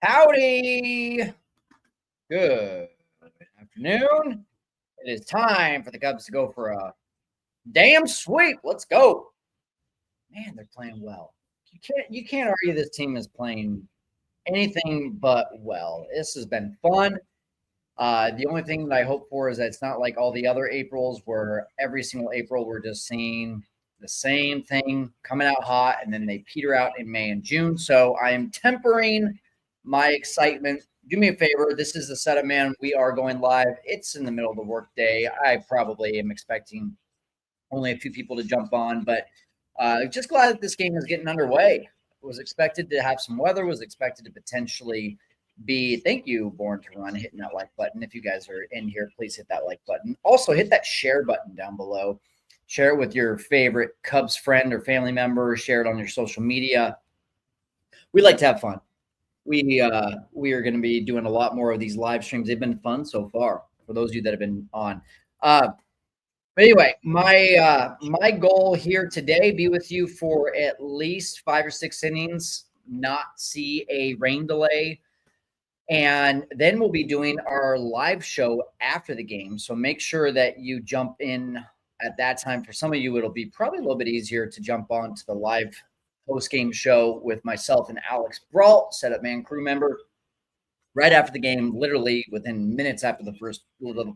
Howdy. Good afternoon. It is time for the Cubs to go for a damn sweep. Let's go. Man, they're playing well. You can't argue this team is playing anything but well. This has been fun. The only thing that I hope for is that it's not like all the other Aprils where every single April we're just seeing the same thing coming out hot and then they peter out in May and June. So I am tempering my excitement. Do me a favor. This is the setup, man. We are going live. It's in the middle of the workday. I probably am expecting only a few people to jump on, but just glad that this game is getting underway. Was expected to have some weather, was expected to potentially be, thank you, Born to Run, hitting that like button. If you guys are in here, please hit that like button. Also, hit that share button down below. Share it with your favorite Cubs friend or family member. Share it on your social media. We like to have fun. We are going to be doing a lot more of these live streams. They've been fun so far for those of you that have been on. But anyway, my goal here today, be with you for at least 5 or 6 innings, not see a rain delay. And then we'll be doing our live show after the game. So make sure that you jump in at that time. For some of you, it'll be probably a little bit easier to jump on to the live post-game show with myself and Alex Brault, Setup Man crew member, right after the game, literally within minutes after the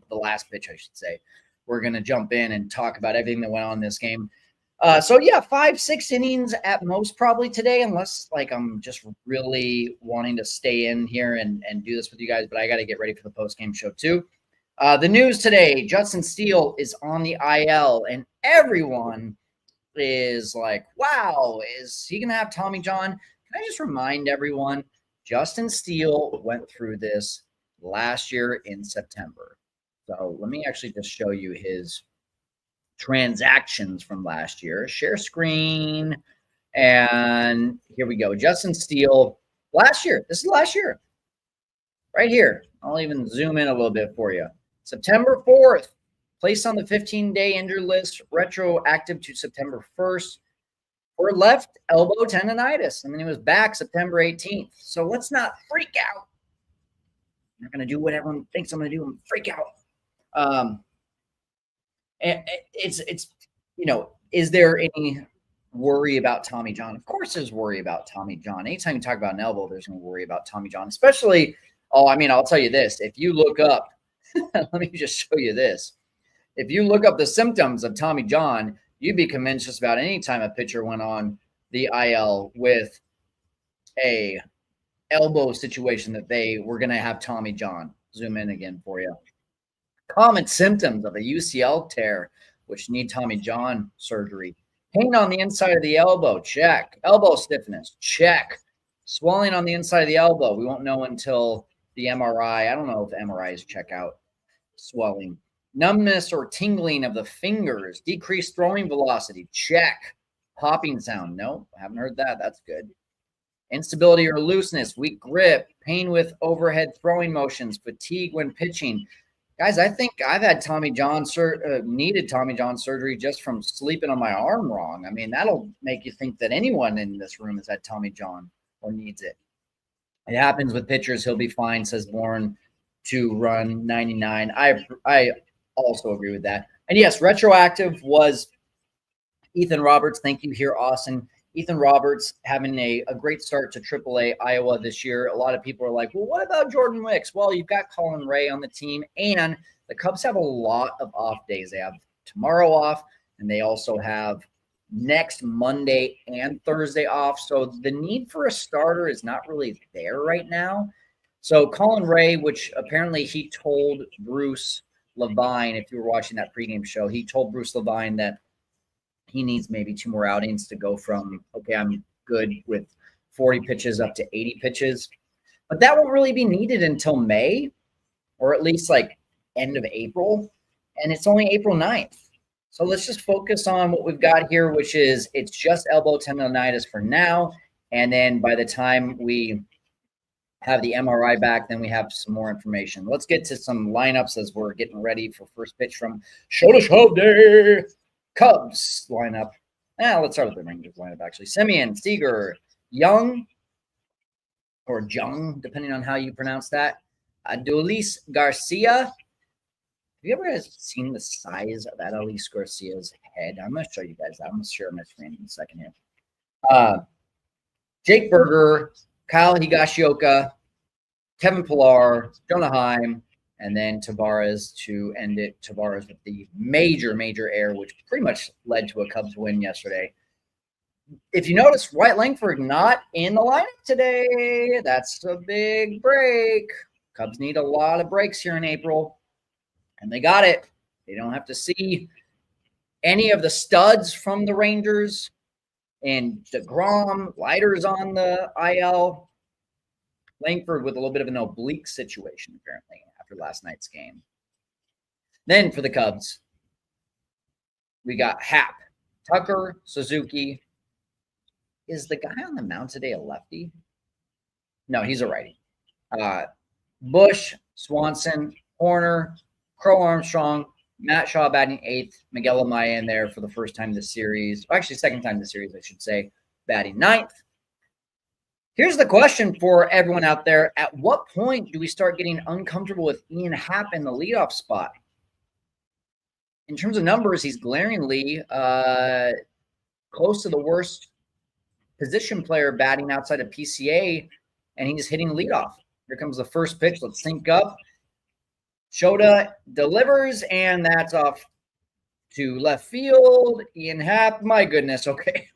last pitch, I should say. We're going to jump in and talk about everything that went on in this game. So yeah, 5, 6 innings at most probably today, unless like I'm just really wanting to stay in here and do this with you guys, but I got to get ready for the post-game show too. The news today, Justin Steele is on the IL, and everyone is like, wow, is he going to have Tommy John? Can I just remind everyone, Justin Steele went through this last year in September. So let me actually just show you his transactions from last year. Share screen. And here we go. Justin Steele last year. This is last year. Right here. I'll even zoom in a little bit for you. September 4th. Placed on the 15-day injured list, retroactive to September 1st for left elbow tendonitis. I mean, he was back September 18th. So let's not freak out. I'm not going to do what everyone thinks I'm going to do and freak out. And it's you know, is there any worry about Tommy John? Of course there's worry about Tommy John. Anytime you talk about an elbow, there's going to worry about Tommy John, especially, I'll tell you this. If you look up, let me just show you this. If you look up the symptoms of Tommy John, you'd be convinced just about any time a pitcher went on the IL with a elbow situation that they were going to have Tommy John. Zoom in again for you. Common symptoms of a UCL tear, which need Tommy John surgery. Pain on the inside of the elbow, check. Elbow stiffness, check. Swelling on the inside of the elbow. We won't know until the MRI. I don't know if MRIs check out swelling. Numbness or tingling of the fingers. Decreased throwing velocity, check. Popping sound, no, haven't heard that. That's good. Instability or looseness, weak grip, pain with overhead throwing motions, fatigue when pitching. Guys, I think I've had Tommy John needed Tommy John surgery just from sleeping on my arm wrong. I mean, that'll make you think that anyone in this room has had Tommy John or needs it. It happens with pitchers. He'll be fine, says Born to Run 99. I also agree with that. And yes, retroactive was Ethan Roberts, thank you here, Austin. Ethan Roberts having a great start to AAA Iowa this year. A lot of people are like, well, what about Jordan Wicks? Well, you've got Colin Ray on the team, and the Cubs have a lot of off days. They have tomorrow off, and they also have next Monday and Thursday off. So the need for a starter is not really there right now. So Colin Ray, which apparently he told Bruce Levine, if you were watching that pregame show, he told Bruce Levine that he needs maybe 2 more outings to go from, okay, I'm good with 40 pitches up to 80 pitches. But that won't really be needed until May, or at least like end of April. And it's only April 9th. So let's just focus on what we've got here, which is it's just elbow tendonitis for now. And then by the time we have the MRI back, then we have some more information. Let's get to some lineups as we're getting ready for first pitch from Shota Shovde. Cubs lineup. Let's start with the Rangers lineup, actually. Semien, Seager, Young, or Jung, depending on how you pronounce that. Adolis Garcia. Have you ever seen the size of Adolis Garcia's head? I'm going to show you guys that. I'm going to share my screen in a second here. Jake Berger, Kyle Higashioka, Kevin Pillar, Jonah Heim, and then Tavares to end it. Tavares with the major error, which pretty much led to a Cubs win yesterday. If you notice, Wyatt Langford not in the lineup today. That's a big break. Cubs need a lot of breaks here in April, and they got it. They don't have to see any of the studs from the Rangers. And DeGrom, Leiter's on the IL. Langford with a little bit of an oblique situation, apparently, after last night's game. Then for the Cubs, we got Happ, Tucker, Suzuki. Is the guy on the mound today a lefty? No, he's a righty. Bush, Swanson, Horner, Crow Armstrong, Matt Shaw batting 8th, Miguel Amaya in there for the first time this series. Actually, second time this series, I should say, batting 9th. Here's the question for everyone out there. At what point do we start getting uncomfortable with Ian Happ in the leadoff spot? In terms of numbers, he's glaringly close to the worst position player batting outside of PCA, and he's hitting leadoff. Here comes the first pitch. Let's sync up. Shota delivers, and that's off to left field. Ian Happ, my goodness. Okay.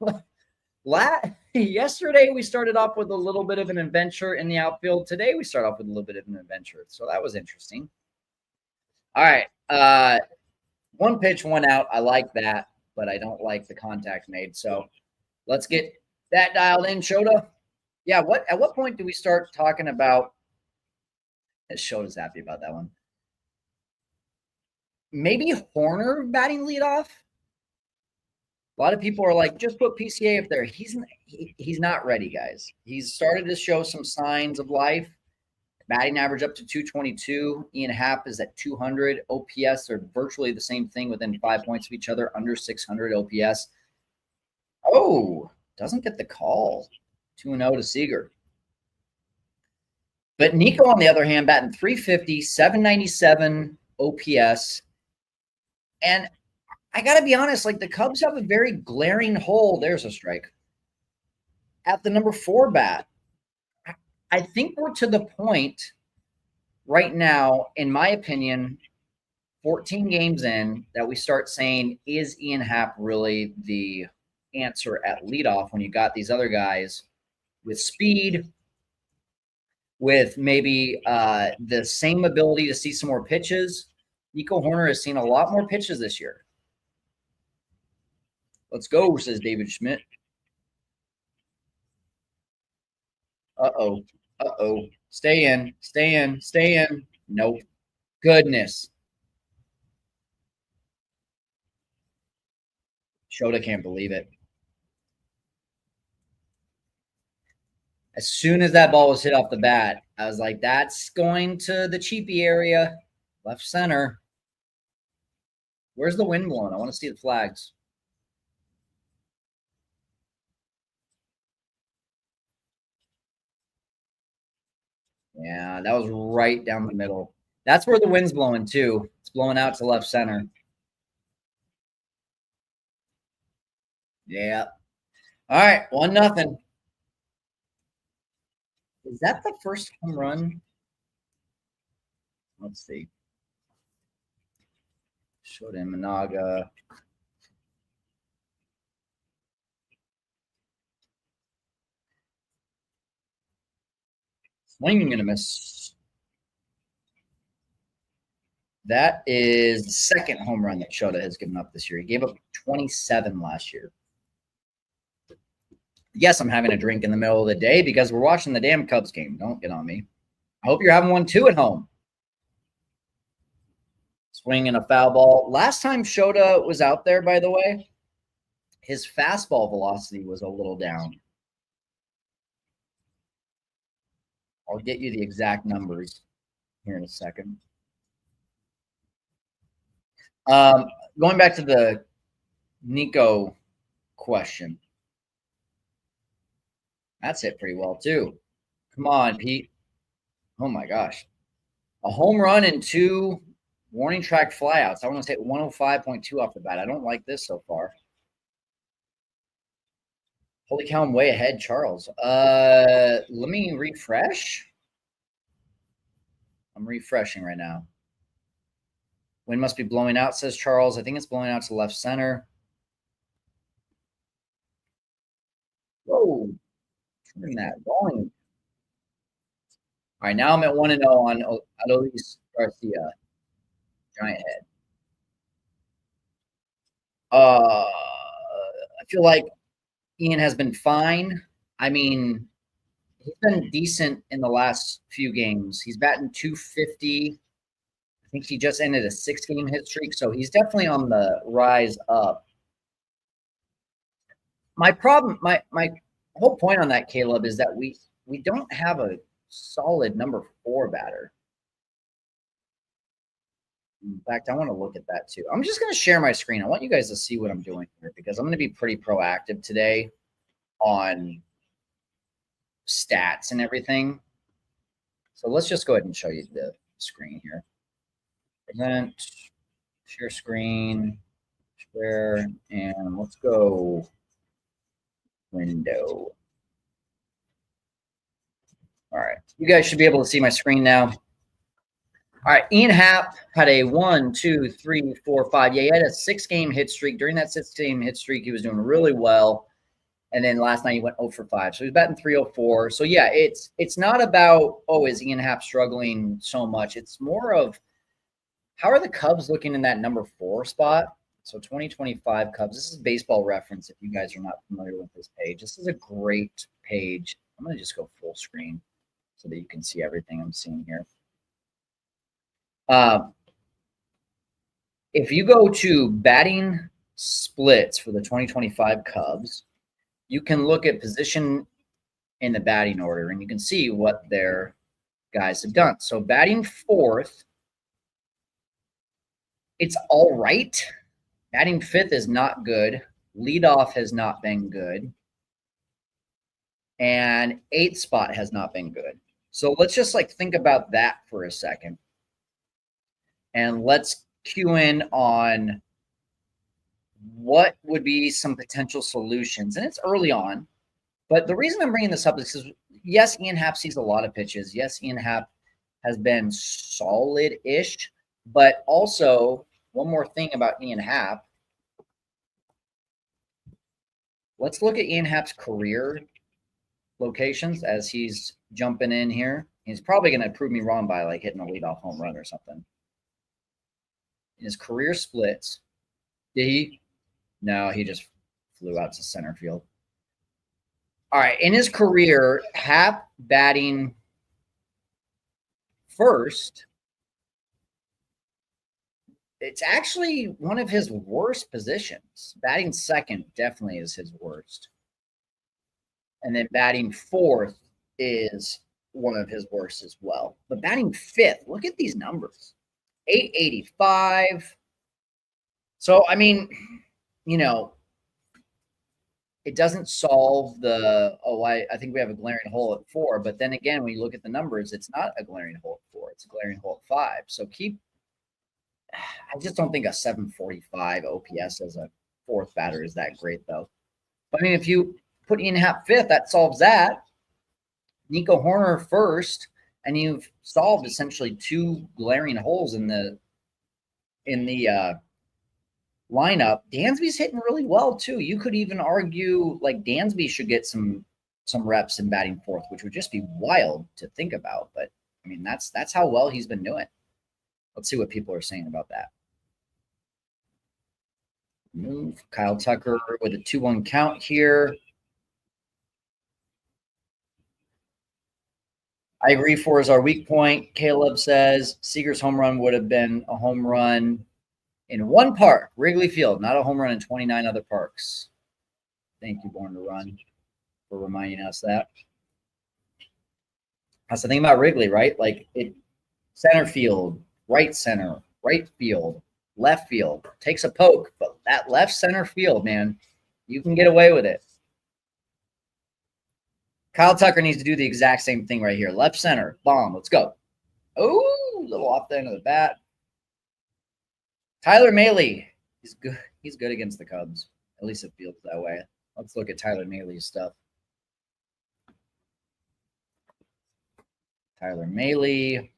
Yesterday, we started off with a little bit of an adventure in the outfield. Today, we start off with a little bit of an adventure. So that was interesting. All right. One pitch, one out. I like that, but I don't like the contact made. So let's get that dialed in, Shota. Yeah, at what point do we start talking about – Shota's happy about that one. Maybe Horner batting leadoff? A lot of people are like, just put PCA up there. He's not ready, guys. He's started to show some signs of life. Batting average up to 222. Ian Happ is at 200. OPS are virtually the same thing, within 5 points of each other, under 600 OPS. Oh, doesn't get the call. 2-0 to Seager. But Nico, on the other hand, batting 350, 797 OPS. And I got to be honest, like, the Cubs have a very glaring hole. There's a strike. At the number 4 bat. I think we're to the point right now, in my opinion, 14 games in, that we start saying, is Ian Happ really the answer at leadoff when you got these other guys with speed, with maybe the same ability to see some more pitches? Nico Horner has seen a lot more pitches this year. Let's go, says David Schmidt. Uh-oh. Uh-oh. Stay in. Stay in. Stay in. Nope. Goodness. Shota can't believe it. As soon as that ball was hit off the bat, I was like, that's going to the cheapy area. Left center. Where's the wind blowing? I want to see the flags. Yeah, that was right down the middle. That's where the wind's blowing, too. It's blowing out to left center. Yeah. All right, 1-0. Is that the first home run? Let's see. Shota Imanaga. Swinging and a miss. That is the second home run that Shota has given up this year. He gave up 27 last year. Yes, I'm having a drink in the middle of the day because we're watching the damn Cubs game. Don't get on me. I hope you're having one too at home. Swinging a foul ball. Last time Shota was out there, by the way, his fastball velocity was a little down. I'll get you the exact numbers here in a second. Going back to the Nico question. That's hit pretty well, too. Come on, Pete. Oh, my gosh. A home run and 2 warning track flyouts. I want to say 105.2 off the bat. I don't like this so far. Holy cow, I'm way ahead, Charles. Let me refresh. I'm refreshing right now. Wind must be blowing out, says Charles. I think it's blowing out to left center. Whoa. Turn that volume. All right, now I'm at 1-0 on Adolis Garcia. Giant head. I feel like Ian has been fine. I mean, he's been decent in the last few games. He's batting .250. I think he just ended a 6-game hit streak, so he's definitely on the rise up. My problem, my whole point on that, Caleb, is that we don't have a solid number 4 batter. In fact, I want to look at that too. I'm just going to share my screen. I want you guys to see what I'm doing here because I'm going to be pretty proactive today on stats and everything. So let's just go ahead and show you the screen here. Present, share screen, share, and let's go window. All right, you guys should be able to see my screen now. All right, Ian Happ had a 1, 2, 3, 4, 5. Yeah, he had a 6-game hit streak. During that 6-game hit streak, he was doing really well. And then last night he went 0 for 5. So he's batting .304. So yeah, it's not about, oh, is Ian Happ struggling so much? It's more of how are the Cubs looking in that number 4 spot? So 2025 Cubs. This is Baseball Reference if you guys are not familiar with this page. This is a great page. I'm going to just go full screen so that you can see everything I'm seeing here. If you go to batting splits for the 2025 Cubs, you can look at position in the batting order, and you can see what their guys have done. So batting 4th, it's all right. Batting 5th is not good. Leadoff has not been good. And 8th spot has not been good. So let's just think about that for a second. And let's cue in on what would be some potential solutions. And it's early on. But the reason I'm bringing this up is because, yes, Ian Happ sees a lot of pitches. Yes, Ian Happ has been solid-ish. But also, one more thing about Ian Happ. Let's look at Ian Happ's career locations as he's jumping in here. He's probably going to prove me wrong by hitting a leadoff home run or something. In his career splits, did he? No, he just flew out to center field. All right, in his career, Happ batting first, it's actually one of his worst positions. Batting second definitely is his worst. And then batting 4th is one of his worst as well. But batting 5th, look at these numbers. 885. So, I mean, it doesn't solve the, I think we have a glaring hole at 4. But then again, when you look at the numbers, it's not a glaring hole at 4. It's a glaring hole at 5. So I just don't think a 745 OPS as a 4th batter is that great, though. I mean, if you put Ian Happ fifth, that solves that. Nico Horner first, and you've solved essentially two glaring holes in the lineup. Dansby's hitting really well too. You could even argue like Dansby should get some reps in batting fourth, which would just be wild to think about. But I mean, that's how well he's been doing. Let's see what people are saying about that. Move Kyle Tucker with a 2-1 count here. I agree. 4 is our weak point. Caleb says Seager's home run would have been a home run in one park, Wrigley Field, not a home run in 29 other parks. Thank you, Born to Run, for reminding us that. That's the thing about Wrigley, right? Like center field, right center, right field, left field. Takes a poke, but that left center field, man, you can get away with it. Kyle Tucker needs to do the exact same thing right here. Left center, bomb, let's go. Oh, a little off the end of the bat. Tyler Mahle, he's good. He's good against the Cubs. At least it feels that way. Let's look at Tyler Mahle's stuff. Tyler Mahle.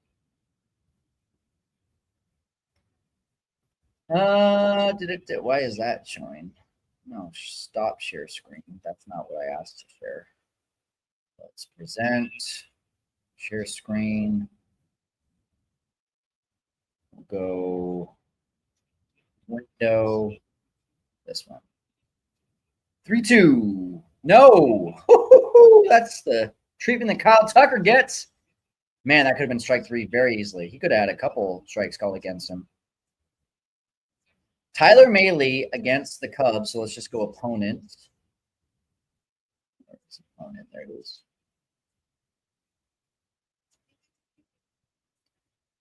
Why is that showing? No, stop share screen. That's not what I asked to share. Let's present. Share screen. We'll go window. This one. 3-2. No. That's the treatment that Kyle Tucker gets. Man, that could have been strike 3 very easily. He could have had a couple strikes called against him. Tyler Mahle against the Cubs. So let's just go opponent. There it is.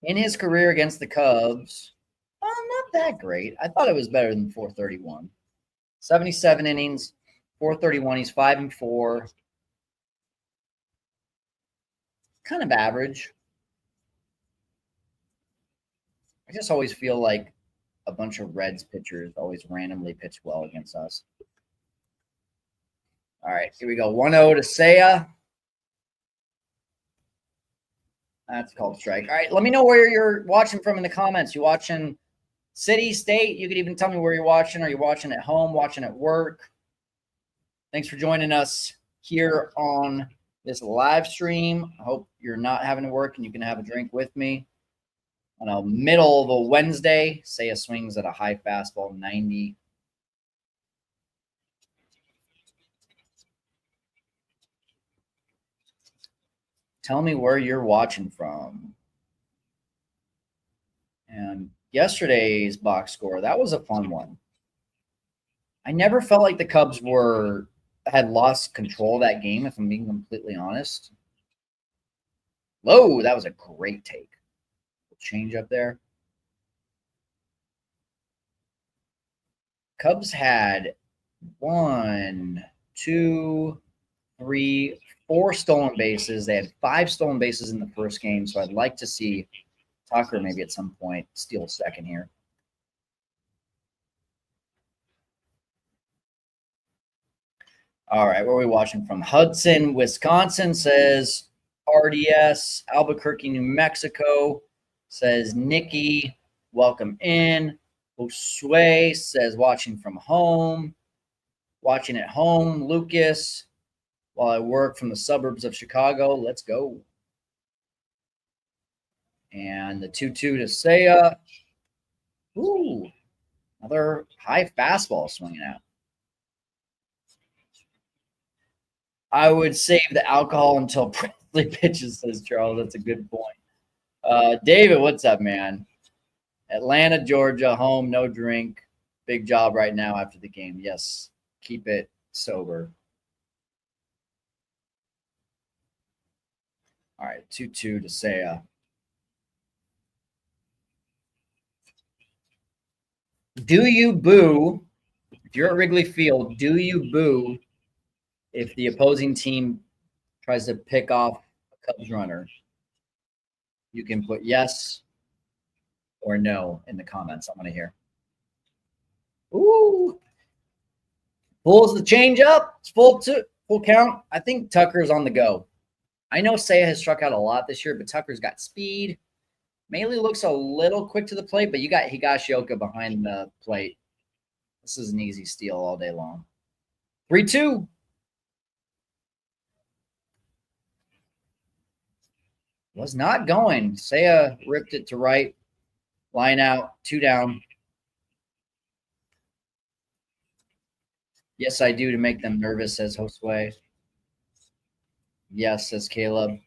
In his career against the Cubs, not that great. I thought it was better than 431. 77 innings, 431. He's 5-4. Kind of average. I just always feel like a bunch of Reds pitchers always randomly pitch well against us. All right, here we go. 1-0 to Seiya. That's called strike. All right, let me know where you're watching from in the comments. You watching city, state? You could even tell me where you're watching. Are you watching at home, watching at work? Thanks for joining us here on this live stream. I hope you're not having to work and you can have a drink with me. On a middle of a Wednesday, Seiya swings at a high fastball, 90. Tell me where you're watching from. And yesterday's box score, that was a fun one. I never felt like the Cubs had lost control of that game, if I'm being completely honest. Whoa, that was a great take. Change up there. Cubs had 1, 2, 3, 4 stolen bases. They had 5 stolen bases in the first game, so I'd like to see Tucker maybe at some point steal second here. All right, where are we watching from? Hudson, Wisconsin says RDS. Albuquerque, New Mexico says Nikki. Welcome in. Josue says watching from home. Watching at home, Lucas. While I work from the suburbs of Chicago. Let's go. And the 2-2 to Seiya. Ooh, another high fastball swinging out. I would save the alcohol until Presley pitches, says Charles. That's a good point. David, what's up, man? Atlanta, Georgia, home, no drink. Big job right now after the game. Yes, keep it sober. All right, 2-2 to Seiya. Do you boo, if you're at Wrigley Field, do you boo if the opposing team tries to pick off a Cubs runner? You can put yes or no in the comments. I want to hear. Ooh. Pulls the change up. It's full count. I think Tucker's on the go. I know Seiya has struck out a lot this year, but Tucker's got speed. Maley looks a little quick to the plate, but you got Higashioka behind the plate. This is an easy steal all day long. 3-2. Was not going. Seiya ripped it to right. Line out. 2 down. Yes, I do, to make them nervous, says Josue. Yes, says Caleb.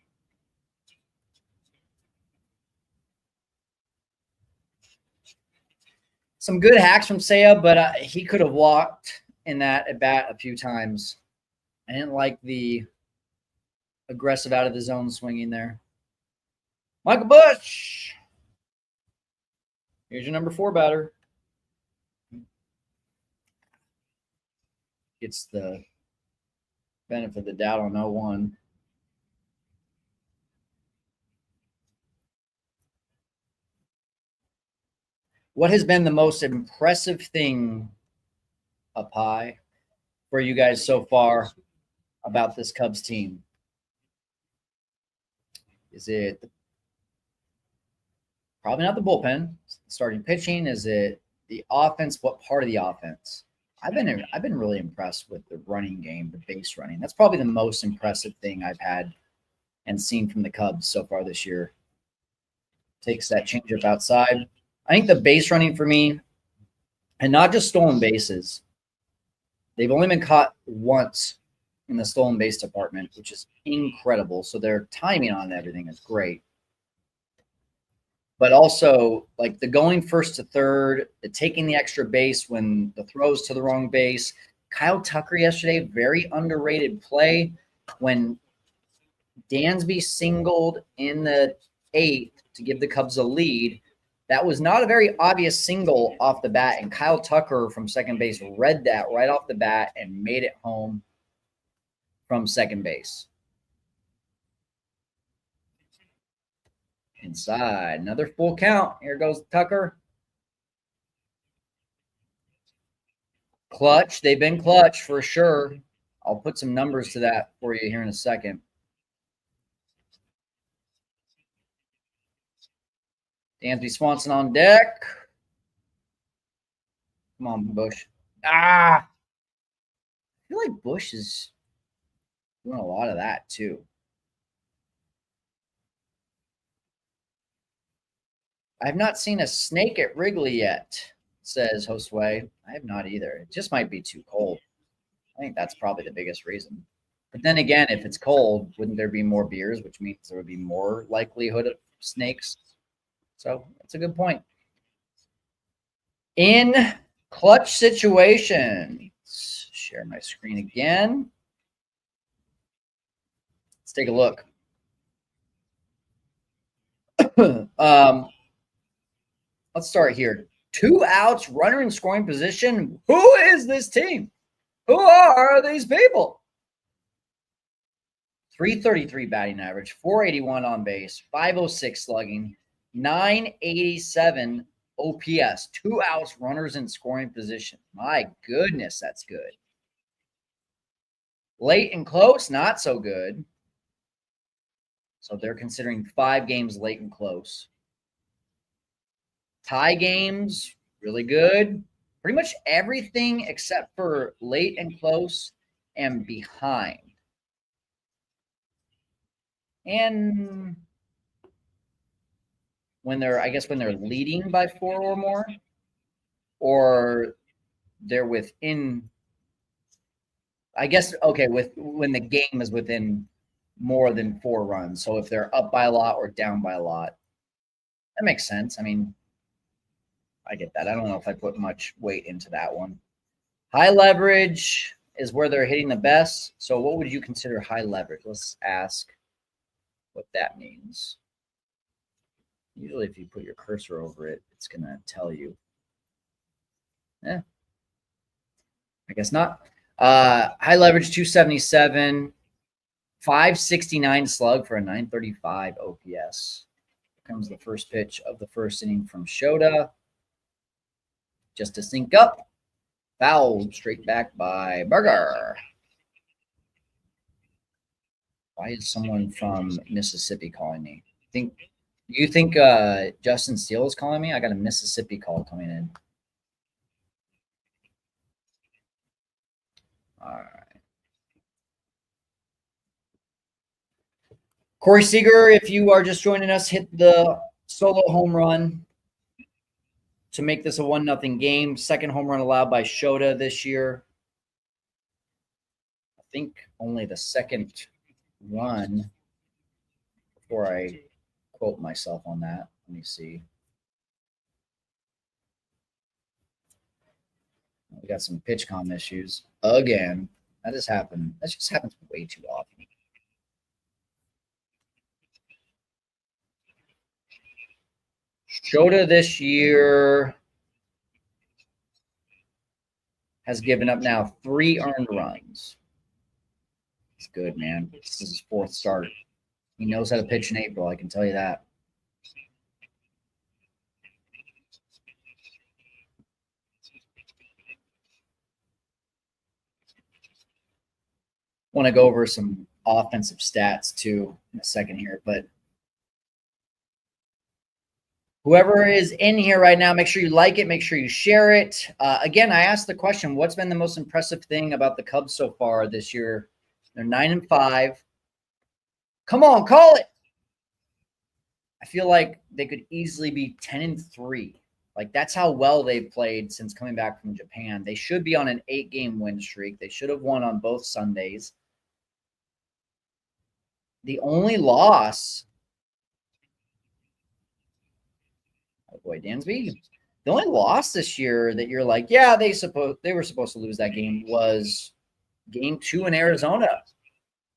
Some good hacks from Seiya, but he could have walked in that at bat a few times. I didn't like the aggressive out of the zone swinging there. Michael Busch. Here's your number 4 batter. Gets the benefit of the doubt on 0-1. What has been the most impressive thing up high for you guys so far about this Cubs team? Is it probably not the bullpen, starting pitching? Is it the offense? What part of the offense? I've been really impressed with the running game, the base running. That's probably the most impressive thing I've had and seen from the Cubs so far this year. Takes that changeup outside. I think the base running for me, and not just stolen bases, they've only been caught once in the stolen base department, which is incredible. So their timing on everything is great. But also, like the going first to third, the taking the extra base when the throws to the wrong base. Kyle Tucker yesterday, very underrated play when Dansby singled in the 8th to give the Cubs a lead. That was not a very obvious single off the bat, and Kyle Tucker from second base read that right off the bat and made it home from second base. Inside, another full count. Here goes Tucker. Clutch. They've been clutch for sure. I'll put some numbers to that for you here in a second. Dansby Swanson on deck. Come on, Busch. I feel like Busch is doing a lot of that too. I have not seen a snake at Wrigley yet, says Josue. I have not either. It just might be too cold. I think that's probably the biggest reason. But then again, if it's cold, wouldn't there be more beers, which means there would be more likelihood of snakes? So that's a good point. In clutch situation, let's share my screen again. Let's take a look. Let's start here. 2 outs, runner in scoring position. Who is this team? Who are these people? 333 batting average, 481 on base, 506 slugging, 987 OPS. 2 outs, runners in scoring position. My goodness, that's good. Late and close, not so good. So they're considering 5 games late and close. Tie games, really good. Pretty much everything except for late and close and behind. And when they're leading by 4 or more, or they're within, when the game is within more than 4 runs. So if they're up by a lot or down by a lot, that makes sense. I mean, I get that. I don't know if I put much weight into that one. High leverage is where they're hitting the best. So what would you consider high leverage? Let's ask what that means. Usually if you put your cursor over it, it's going to tell you. I guess not. High leverage, 277, 569 slug for a 935 OPS. Here comes the first pitch of the first inning from Shota. Just to sync up. Fouled straight back by Burger. Why is someone from Mississippi calling me? You think Justin Steele is calling me? I got a Mississippi call coming in. All right. Corey Seager, if you are just joining us, hit the solo home run to make this a 1-0 game. Second home run allowed by Shota this year. I think only the second run before I quote myself on that. Let me see. We got some pitch comm issues again. That just happened. That just happens way too often. Shota this year has given up now 3 earned runs. He's good, man. This is his 4th start. He knows how to pitch in April, I can tell you that. Want to go over some offensive stats too in a second here, but whoever is in here right now, make sure you like it, make sure you share it. Again, I asked the question, what's been the most impressive thing about the Cubs so far this year? They're 9-5. Come on, call it. I feel like they could easily be 10-3. Like, that's how well they've played since coming back from Japan. They should be on an 8-game win streak. They should have won on both Sundays. The only loss, oh boy, Dansby. The only loss this year that you're like, yeah, they were supposed to lose that game was game 2 in Arizona.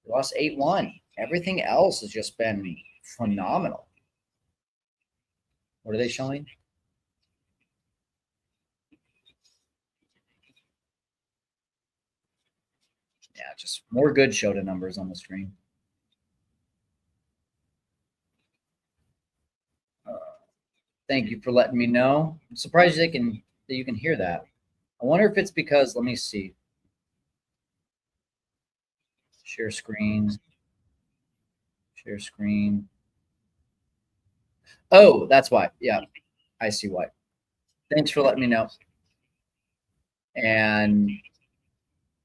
They lost 8-1. Everything else has just been phenomenal. What are they showing? Yeah, just more good Shota numbers on the screen. Thank you for letting me know. I'm surprised that you can hear that. I wonder if it's because, let me see. Share screen. Share screen. Oh, that's why. Yeah, I see why. Thanks for letting me know. And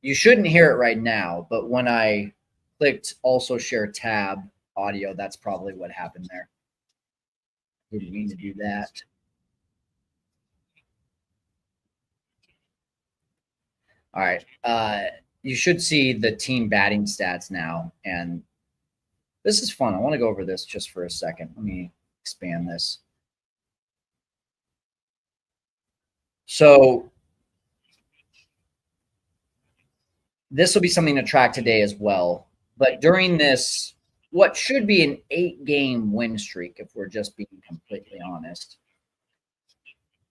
you shouldn't hear it right now, but when I clicked also share tab audio, that's probably what happened there. Didn't mean to do that. All right. You should see the team batting stats now. And this is fun. I want to go over this just for a second. Let me expand this. So this will be something to track today as well. But during this, what should be an 8-game win streak, if we're just being completely honest.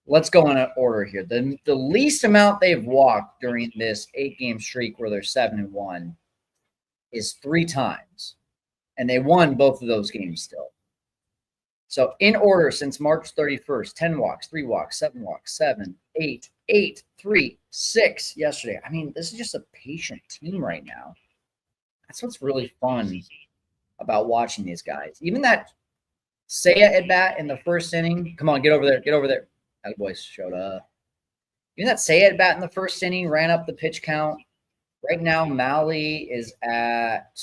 Let's go in order here. The least amount they've walked during this 8-game streak where they're 7-1 is 3 times. And they won both of those games still. So in order since March 31st, 10 walks, 3 walks, 7 walks, 7, 8, 8, 3, 6 yesterday. I mean, this is just a patient team right now. That's what's really fun about watching these guys. Even that Seiya at bat in the first inning. Come on, get over there. Get over there. That boy showed up. Even that Seiya at bat in the first inning ran up the pitch count. Right now, Mahle is at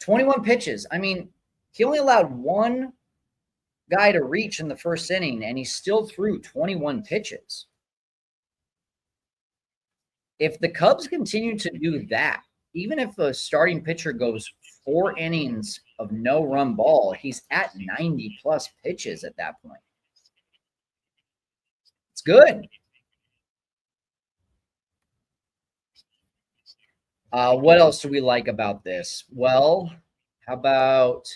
21 pitches. I mean, he only allowed one guy to reach in the first inning, and he still threw 21 pitches. If the Cubs continue to do that, even if a starting pitcher goes 4 innings of no-run ball, he's at 90-plus pitches at that point. It's good. What else do we like about this? Well, how about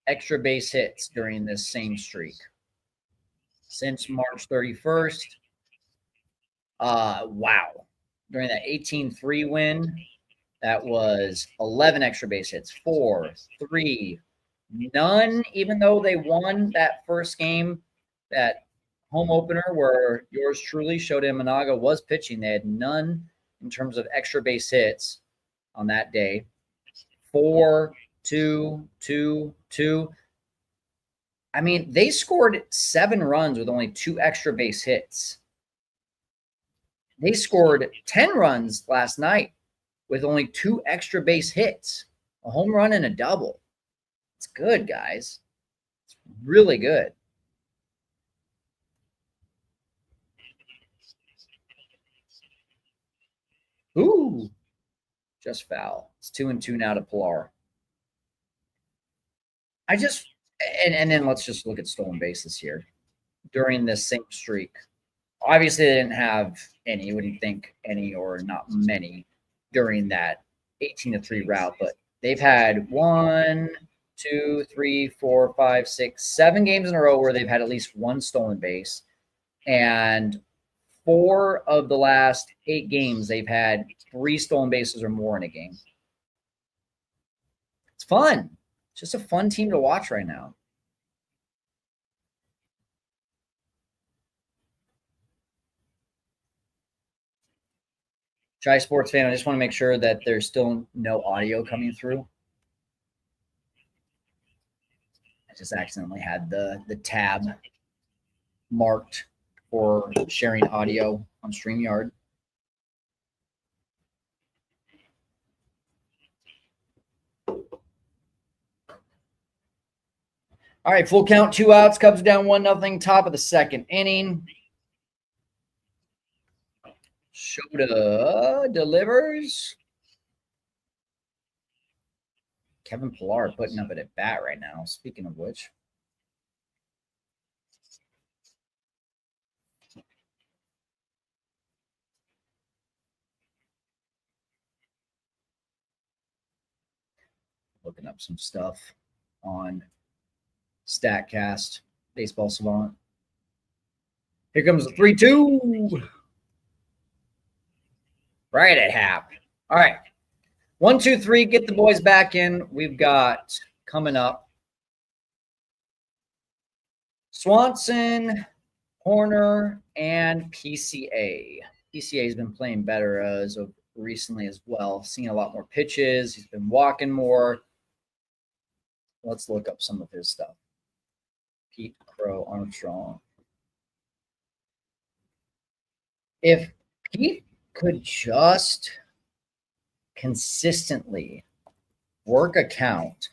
extra base hits during this same streak? Since March 31st, wow. During that 18-3 win, that was 11 extra base hits, 4, 3, none, even though they won that first game, that home opener where yours truly, Shota Imanaga, was pitching. They had none in terms of extra base hits on that day. 4, 2, 2, 2. I mean, they scored 7 runs with only 2 extra base hits. They scored 10 runs last night with only 2 extra base hits, a home run and a double. It's good, guys. It's really good. Ooh, just foul. It's 2-2 now to Pilar. And then let's just look at stolen bases here during this same streak. Obviously, they didn't have any. You wouldn't think any or not many during that 18-3 route, but they've had 1, 2, 3, 4, 5, 6, 7 games in a row where they've had at least one stolen base, and 4 of the last 8 games they've had 3 stolen bases or more in a game. It's fun. It's just a fun team to watch right now. Shy Sports fan, I just want to make sure that there's still no audio coming through. I just accidentally had the tab marked for sharing audio on StreamYard. All right, full count, 2 outs. Cubs down 1-0. Top of the second inning. Shota delivers. Kevin Pilar putting up it at bat right now. Speaking of which. Looking up some stuff on StatCast, Baseball Savant. Here comes the 3-2. Right at half. All right. 1, 2, 3. Get the boys back in. We've got coming up Swanson, Horner, and PCA. PCA has been playing better as of recently as well. Seeing a lot more pitches. He's been walking more. Let's look up some of his stuff. Pete Crow Armstrong. If Pete could just consistently work a count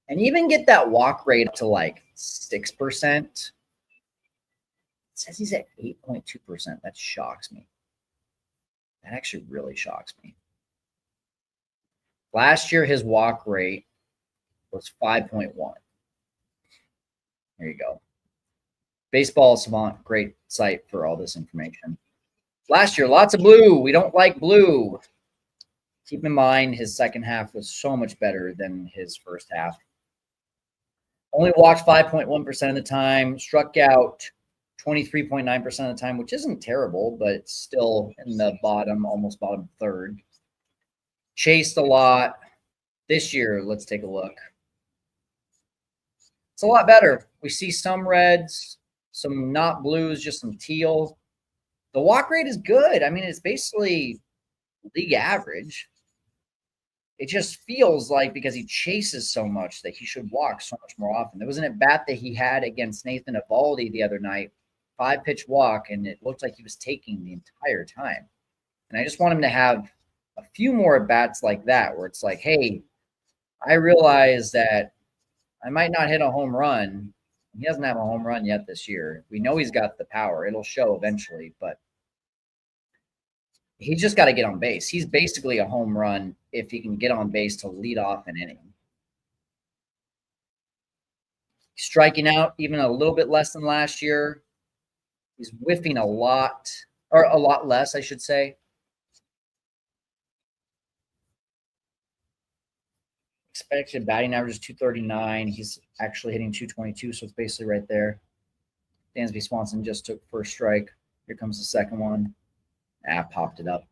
and even get that walk rate to like 6%. It says he's at 8.2%. That shocks me. That actually really shocks me. Last year, his walk rate was 5.1. There you go. Baseball Savant, great site for all this information. Last year, lots of blue. We don't like blue. Keep in mind, his second half was so much better than his first half. Only walked 5.1% of the time, struck out 23.9% of the time, which isn't terrible, but it's still in the bottom, almost bottom third. Chased a lot. This year, let's take a look. It's a lot better. We see some reds, some not blues, just some teal. The walk rate is good. I mean, it's basically league average. It just feels like because he chases so much that he should walk so much more often. There was an at-bat that he had against Nathan Eovaldi the other night, 5-pitch walk, and it looked like he was taking the entire time. And I just want him to have a few more at-bats like that where it's like, hey, I realize that I might not hit a home run. He doesn't have a home run yet this year. We know he's got the power. It'll show eventually, but he's just got to get on base. He's basically a home run if he can get on base to lead off an inning. Striking out even a little bit less than last year. He's whiffing a lot, or a lot less, I should say. Expected batting average is 239. He's actually hitting 222, so it's basically right there. Dansby Swanson just took first strike. Here comes the second one. Popped it up.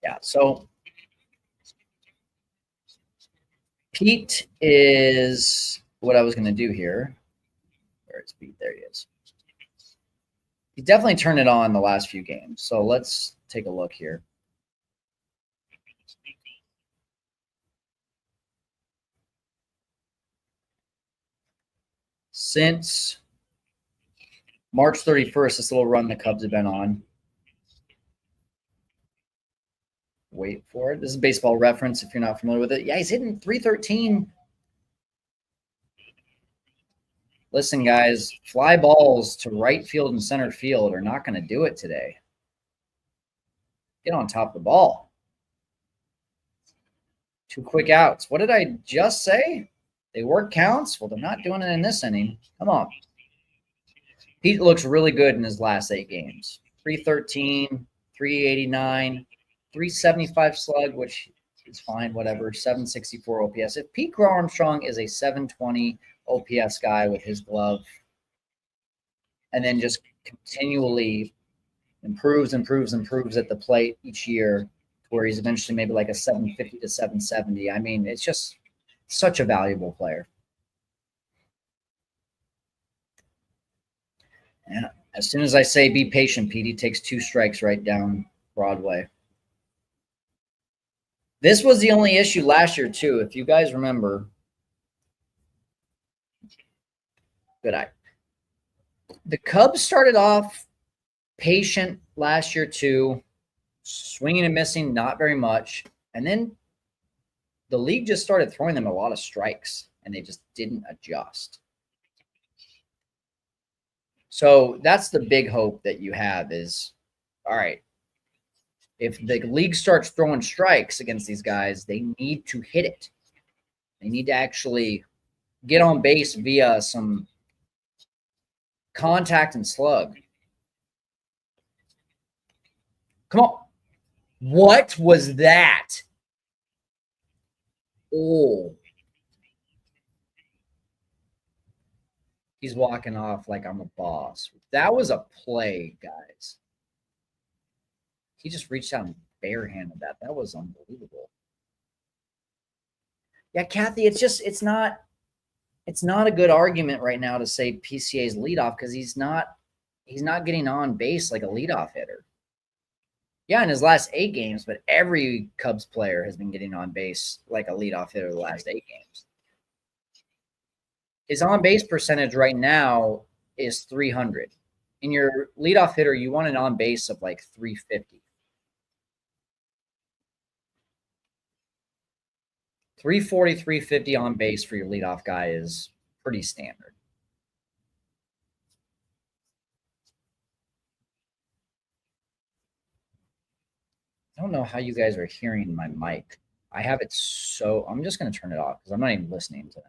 Yeah, so Pete is what I was going to do here. Where's Pete? There he is. He definitely turned it on the last few games. So let's take a look here. Since March 31st, this little run the Cubs have been on. Wait for it. This is Baseball Reference if you're not familiar with it. Yeah, he's hitting 313. Listen, guys, fly balls to right field and center field are not going to do it today. Get on top of the ball. 2 quick outs. What did I just say? They work counts? Well, they're not doing it in this inning. Come on. Pete looks really good in his last 8 games. 313, 389, 375 slug, which is fine, whatever. 764 OPS. If Pete Crow Armstrong is a 720 OPS guy with his glove and then just continually improves at the plate each year, where he's eventually maybe like a 750 to 770. I mean, it's just such a valuable player. And as soon as I say be patient, Pete, he takes 2 strikes right down Broadway. This was the only issue last year, too. If you guys remember. Good eye. The Cubs started off patient last year, too. Swinging and missing, not very much. And then the league just started throwing them a lot of strikes, and they just didn't adjust. So that's the big hope that you have is, all right, if the league starts throwing strikes against these guys, they need to hit it. They need to actually get on base via some contact and slug. Come on. What was that? Oh. He's walking off like I'm a boss. That was a play, guys. He just reached out and barehanded that. That was unbelievable. Yeah, Kathy, it's not a good argument right now to say PCA's leadoff because he's not getting on base like a leadoff hitter. Yeah, in his last 8 games, but every Cubs player has been getting on base like a leadoff hitter the last 8 games. His on base percentage right now is 300. In your leadoff hitter, you want an on base of like 350. 340, 350 on base for your leadoff guy is pretty standard. I don't know how you guys are hearing my mic. I have it so I'm just going to turn it off because I'm not even listening to them.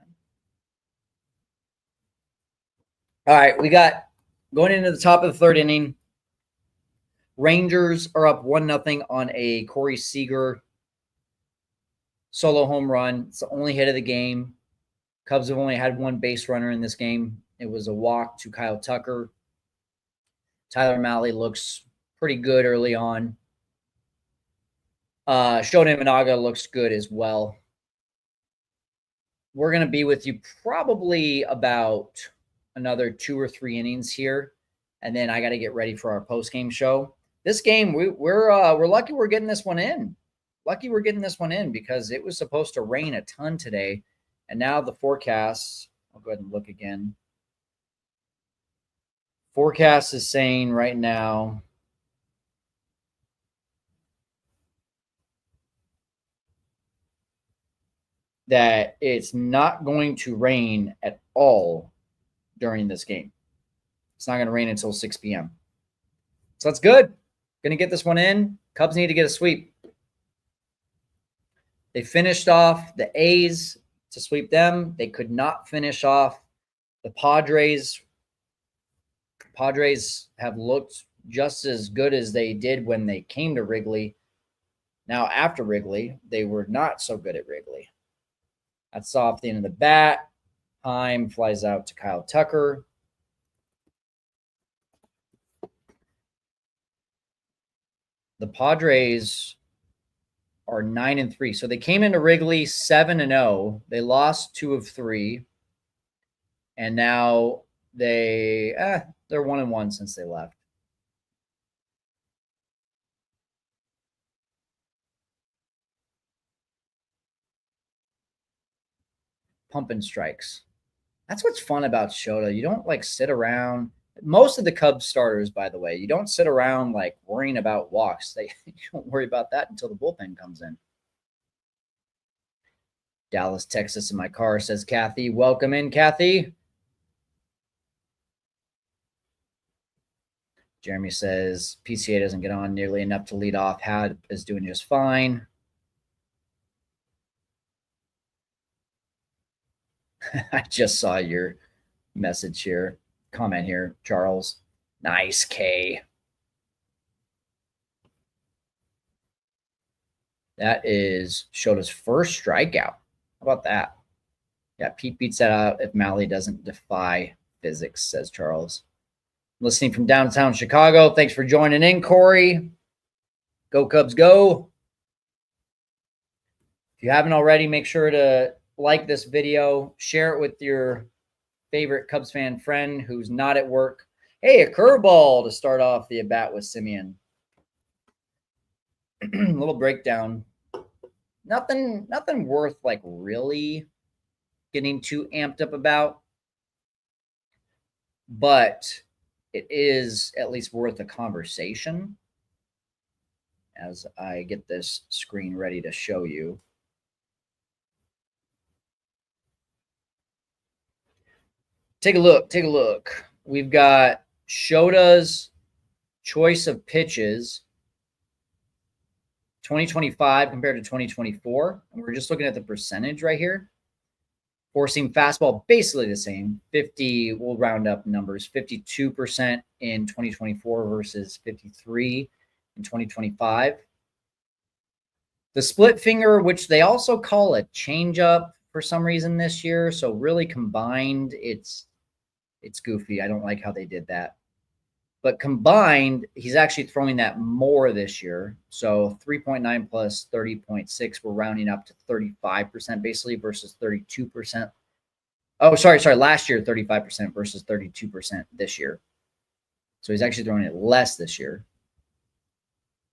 All right, we got going into the top of the 3rd inning. Rangers are up 1-0 on a Corey Seager solo home run. It's the only hit of the game. Cubs have only had 1 base runner in this game. It was a walk to Kyle Tucker. Tyler Mahle looks pretty good early on. Shota Imanaga looks good as well. We're going to be with you probably about another 2 or 3 innings here, and then I got to get ready for our post-game show. This game, we're lucky we're getting this one in. Lucky we're getting this one in because it was supposed to rain a ton today, and now the forecast, I'll go ahead and look again. Forecast is saying right now that it's not going to rain at all during this game. It's not going to rain until 6 p.m. So that's good. Going to get this one in. Cubs need to get a sweep. They finished off the A's to sweep them. They could not finish off the Padres. Padres have looked just as good as they did when they came to Wrigley. Now, after Wrigley, they were not so good at Wrigley. That's off the end of the bat. Time flies out to Kyle Tucker. The Padres are 9-3. So they came into Wrigley 7-0. They lost 2 of 3. And now they're 1-1 since they left. Pumping strikes. That's what's fun about Shota. You don't like sit around. Most of the Cubs starters, by the way, you don't sit around like worrying about walks. You don't worry about that until the bullpen comes in. Dallas, Texas in my car, says Kathy. Welcome in, Kathy. Jeremy says PCA doesn't get on nearly enough to lead off. Had is doing just fine. I just saw your message here, comment here, Charles. Nice, K. That is Shota's first strikeout. How about that? Yeah, Pete beats that out if Malley doesn't defy physics, says Charles. Listening from downtown Chicago. Thanks for joining in, Corey. Go Cubs, go. If you haven't already, make sure to like this video, share it with your favorite Cubs fan friend who's not at work. Hey, a curveball to start off the at-bat with Semien. A little breakdown. Nothing worth like really getting too amped up about, but it is at least worth a conversation as I get this screen ready to show you. Take a look. We've got Shota's choice of pitches 2025 compared to 2024. And we're just looking at the percentage right here. Four-seam fastball, basically the same. 50, we'll round up numbers, 52% in 2024 versus 53 in 2025. The split finger, which they also call a changeup for some reason this year. So really combined, it's goofy. I don't like how they did that. But combined, he's actually throwing that more this year. So 3.9 plus 30.6, we're rounding up to 35% basically versus 32%. Oh, sorry. Last year, 35% versus 32% this year. So he's actually throwing it less this year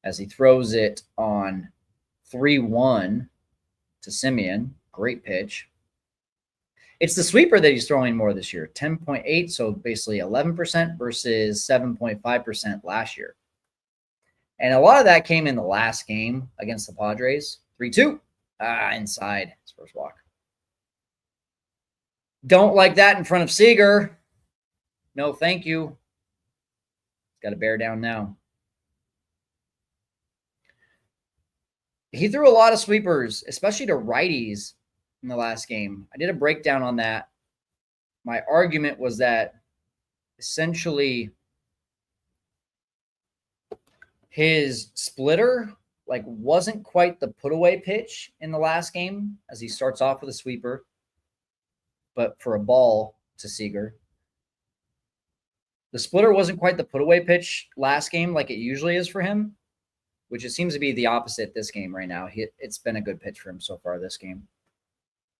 as he throws it on 3-1 to Semien. Great pitch. It's the sweeper that he's throwing more this year, 10.8, so basically 11% versus 7.5% last year. And a lot of that came in the last game against the Padres. 3-2. Inside his first walk. Don't like that in front of Seager. No, thank you. Got to bear down now. He threw a lot of sweepers, especially to righties in the last game. I did a breakdown on that. My argument was that essentially his splitter wasn't quite the put away pitch in the last game as he starts off with a sweeper, but for a ball to Seager. The splitter wasn't quite the put away pitch last game like it usually is for him, which it seems to be the opposite this game right now. It's been a good pitch for him so far this game.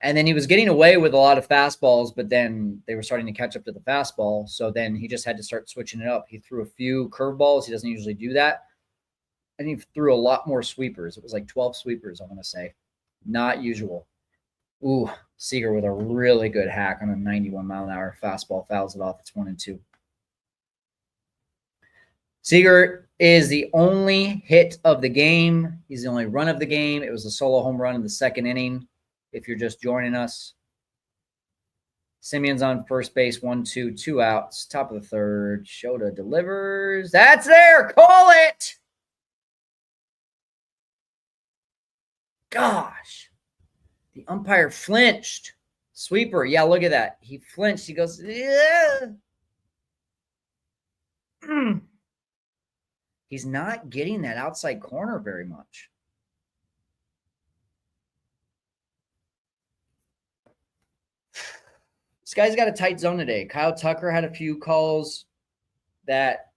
And then he was getting away with a lot of fastballs, but then they were starting to catch up to the fastball. So then he just had to start switching it up. He threw a few curveballs. He doesn't usually do that. And he threw a lot more sweepers. It was like 12 sweepers, I want to say. Not usual. Ooh, Seager with a really good hack on a 91-mile-an-hour fastball. Fouls it off. It's 1-2. Seager is the only hit of the game. He's the only run of the game. It was a solo home run in the second inning. If you're just joining us, Semien's on first base, 1-2, 2 outs, top of the third. Shota delivers. That's there. Call it. Gosh, the umpire flinched. Sweeper. Yeah, look at that. He flinched. He goes, yeah. He's not getting that outside corner very much. This guy's got a tight zone today. Kyle Tucker had a few calls that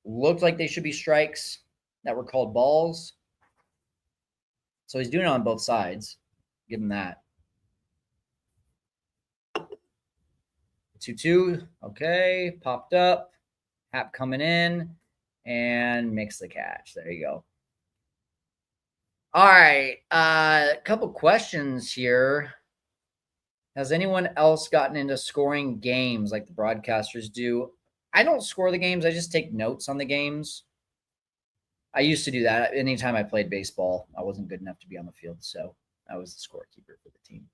looked like they should be strikes that were called balls. So he's doing it on both sides. Give him that. 2-2. Okay. Popped up. Hap coming in and makes the catch. There you go. All right. A couple questions here. Has anyone else gotten into scoring games like the broadcasters do? I don't score the games. I just take notes on the games. I used to do that. Anytime I played baseball, I wasn't good enough to be on the field, so I was the scorekeeper for the team.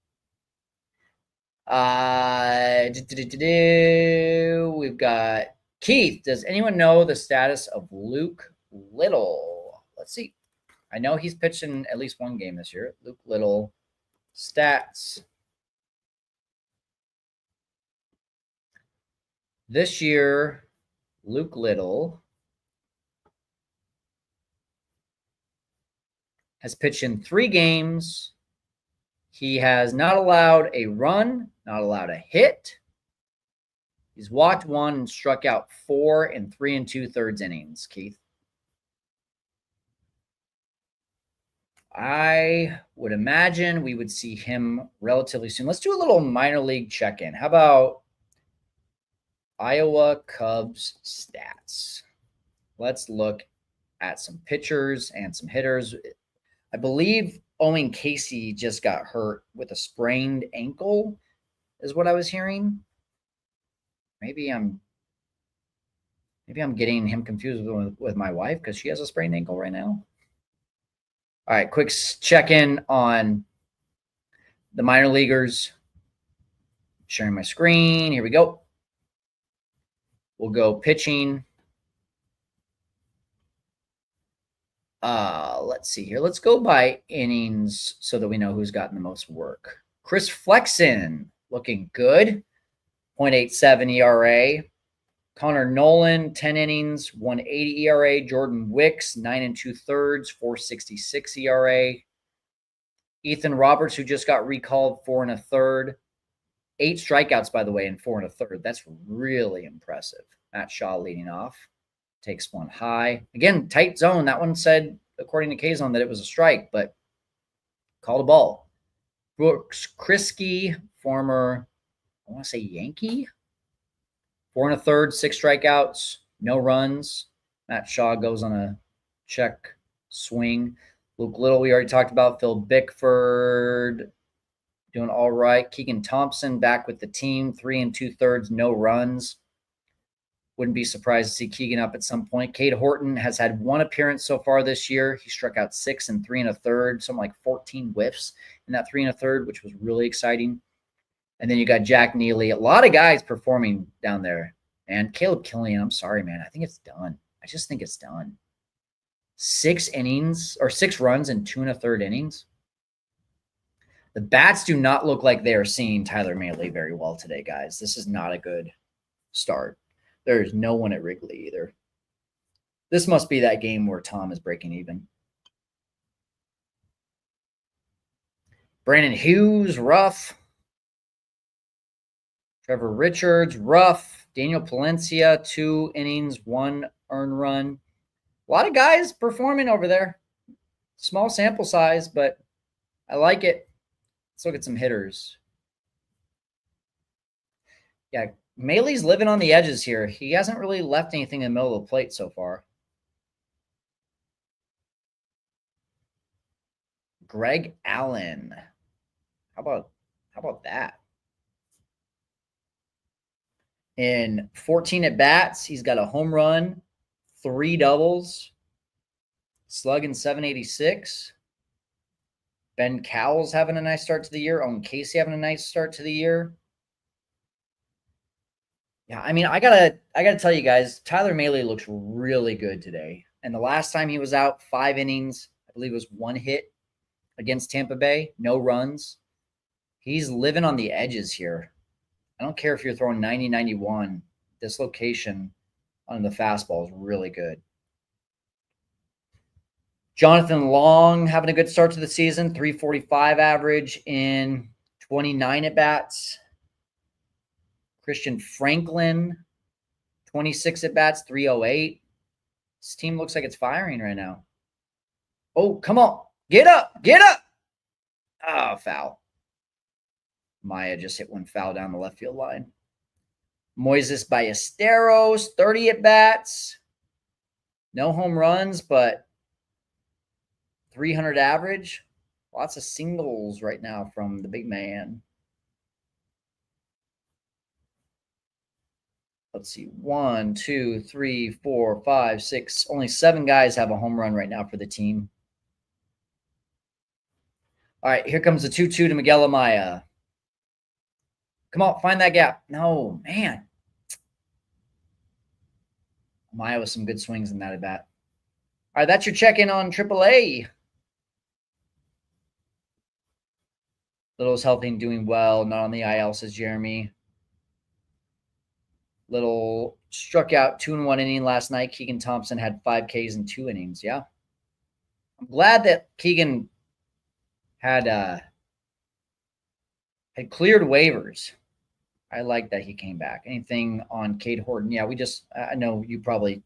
We've got Keith. Does anyone know the status of Luke Little? Let's see. I know he's pitched in at least one game this year. Luke Little stats. This year, Luke Little has pitched in 3 games. He has not allowed a run, not allowed a hit. He's walked 1 and struck out 4 in 3 2/3 innings, Keith. I would imagine we would see him relatively soon. Let's do a little minor league check-in. How about Iowa Cubs stats? Let's look at some pitchers and some hitters. I believe Owen Casey just got hurt with a sprained ankle, is what I was hearing. Maybe I'm getting him confused with my wife because she has a sprained ankle right now. All right, quick check-in on the minor leaguers. Sharing my screen. Here we go. We'll go pitching. Let's see here. Let's go by innings so that we know who's gotten the most work. Chris Flexen looking good. 0.87 ERA. Connor Nolan, 10 innings, 1.80 ERA. Jordan Wicks, 9 2/3, 4.66 ERA. Ethan Roberts, who just got recalled, 4 1/3. 8 strikeouts, by the way, in 4 1/3. That's really impressive. Matt Shaw leading off. Takes one high. Again, tight zone. That one said, according to K-Zone, that it was a strike, but called a ball. Brooks Kriske, former, I want to say Yankee. 4 1/3, 6 strikeouts, no runs. Matt Shaw goes on a check swing. Luke Little, we already talked about. Phil Bickford doing all right. Keegan Thompson back with the team, 3 2/3, no runs. Wouldn't be surprised to see Keegan up at some point. Cade Horton has had 1 appearance so far this year. He struck out 6 in 3 1/3, something like 14 whiffs in that 3 1/3, which was really exciting. And then you got Jack Neely. A lot of guys performing down there. And Caleb Killian, I'm sorry, man. I think it's done. I just think it's done. 6 innings or 6 runs in 2 1/3 innings. The bats do not look like they are seeing Tyler Mahle very well today, guys. This is not a good start. There is no one at Wrigley either. This must be that game where Tom is breaking even. Brandon Hughes, rough. Trevor Richards, rough. Daniel Palencia, 2 innings, 1 earned run. A lot of guys performing over there. Small sample size, but I like it. Let's look at some hitters. Yeah, Mahle's living on the edges here. He hasn't really left anything in the middle of the plate so far. Greg Allen. How about that? In 14 at-bats, he's got a home run, 3 doubles, slugging .786. Ben Cowell's having a nice start to the year. Owen Casey having a nice start to the year. Yeah, I mean, I gotta tell you guys, Tyler Mahle looks really good today. And the last time he was out, 5 innings, I believe it was 1 hit against Tampa Bay, no runs. He's living on the edges here. I don't care if you're throwing 90, 91. This location on the fastball is really good. Jonathan Long having a good start to the season, 345 average in 29 at-bats. Christian Franklin, 26 at-bats, 308. This team looks like it's firing right now. Oh, come on. Get up. Get up. Oh, foul. Maya just hit one foul down the left field line. Moises Ballesteros, 30 at-bats. No home runs, but 300 average. Lots of singles right now from the big man. Let's see. 1, 2, 3, 4, 5, 6. Only 7 guys have a home run right now for the team. All right, here comes the 2-2 to Miguel Amaya. Come on, find that gap. No, man. Amaya with some good swings in that at bat. All right, that's your check-in on AAA. Little's healthy and doing well. Not on the IL, says Jeremy. Little struck out 2 in 1 inning last night. Keegan Thompson had 5 Ks in 2 innings. Yeah. I'm glad that Keegan had cleared waivers. I like that he came back. Anything on Cade Horton? Yeah, I know you probably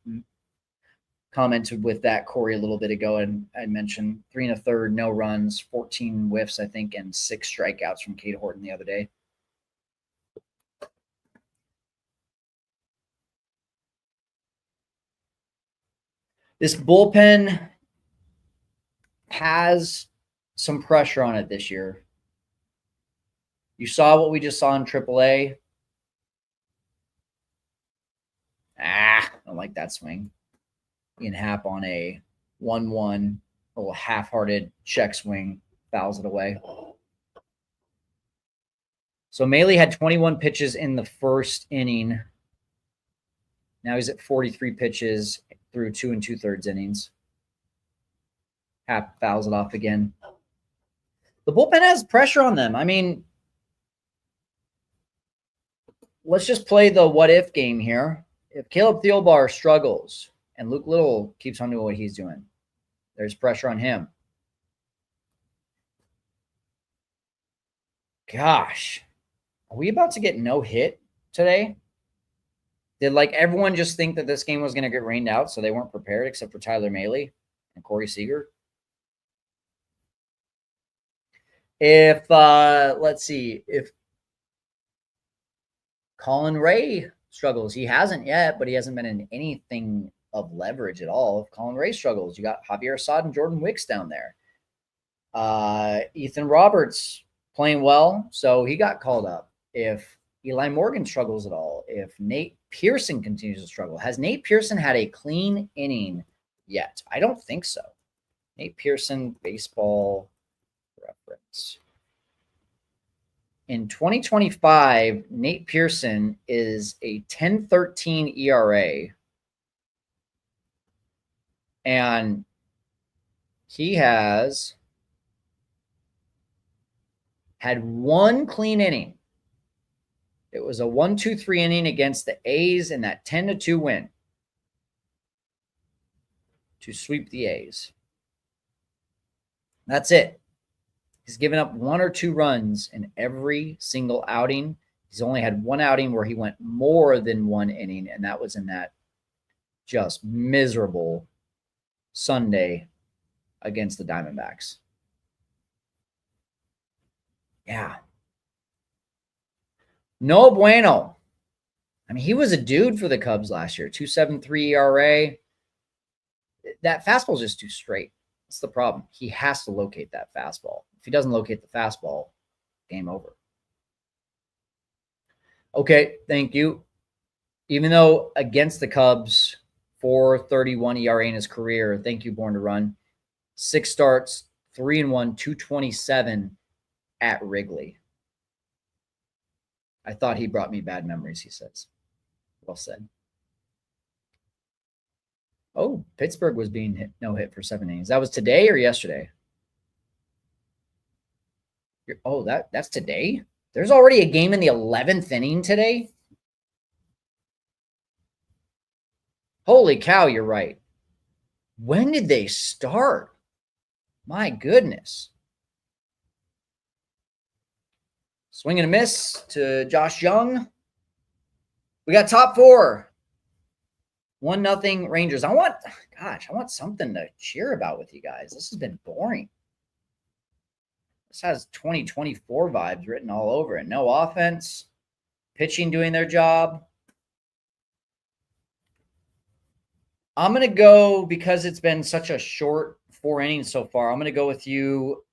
commented with that, Corey, a little bit ago, and I mentioned 3 1/3, no runs, 14 whiffs, I think, and 6 strikeouts from Cade Horton the other day. This bullpen has some pressure on it this year. You saw what we just saw in AAA. I don't like that swing. Ian Happ on a 1-1, a little half-hearted check swing, fouls it away. So Maile had 21 pitches in the first inning. Now he's at 43 pitches through 2 2/3 innings. Happ fouls it off again. The bullpen has pressure on them. I mean, let's just play the what-if game here. If Caleb Thielbar struggles and Luke Little keeps on doing what he's doing, there's pressure on him. Gosh, are we about to get no hit today? Did everyone just think that this game was going to get rained out, so they weren't prepared except for Tyler Mahle and Corey Seager? If let's see, if Colin Ray struggles, he hasn't yet, but he hasn't been in anything of leverage at all. If Colin Ray struggles, you got Javier Assad and Jordan Wicks down there. Ethan Roberts playing well, so he got called up. If Eli Morgan struggles at all, if Nate Pearson continues to struggle, has Nate Pearson had a clean inning yet? I don't think so. Nate Pearson, Baseball Reference. In 2025, Nate Pearson is a 10.13 ERA, and he has had 1 clean inning. It was a 1-2-3 inning against the A's in that 10-2 win to sweep the A's. That's it. He's given up 1 or 2 runs in every single outing. He's only had 1 outing where he went more than 1 inning, and that was in that just miserable Sunday against the Diamondbacks. Yeah. No bueno. I mean, he was a dude for the Cubs last year. 2.73 ERA. That fastball is just too straight. That's the problem. He has to locate that fastball. If he doesn't locate the fastball, game over. Okay, thank you. Even though against the Cubs, 4.31 ERA in his career, thank you, Born to Run. 6 starts, 3-1, 227 at Wrigley. I thought he brought me bad memories, he says. Well said. Oh, Pittsburgh was being hit, no hit for 7 innings. That was today or yesterday? Oh, that's today? There's already a game in the 11th inning today? Holy cow, you're right. When did they start? My goodness. Swing and a miss to Josh Young. We got top 4. 1-0 Rangers. I want something to cheer about with you guys. This has been boring. This has 2024 vibes written all over it. No offense, pitching doing their job. I'm going to go, because it's been such a short 4 innings so far, I'm going to go with you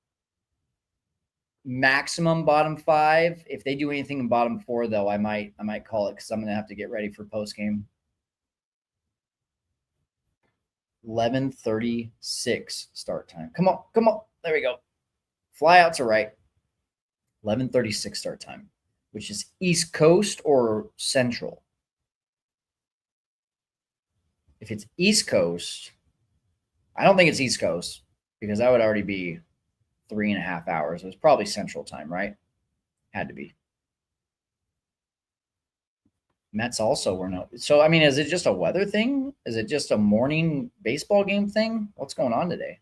maximum bottom 5. If they do anything in bottom 4, though, I might call it, because I'm going to have to get ready for post game. 11:36 start time. Come on, come on. There we go. Flyouts are right. 11:36 start time, which is East Coast or Central. If it's East Coast, I don't think it's East Coast, because that would already be 3.5 hours. It was probably Central time, right? Had to be. Mets also were no. So, I mean, is it just a weather thing? Is it just a morning baseball game thing? What's going on today?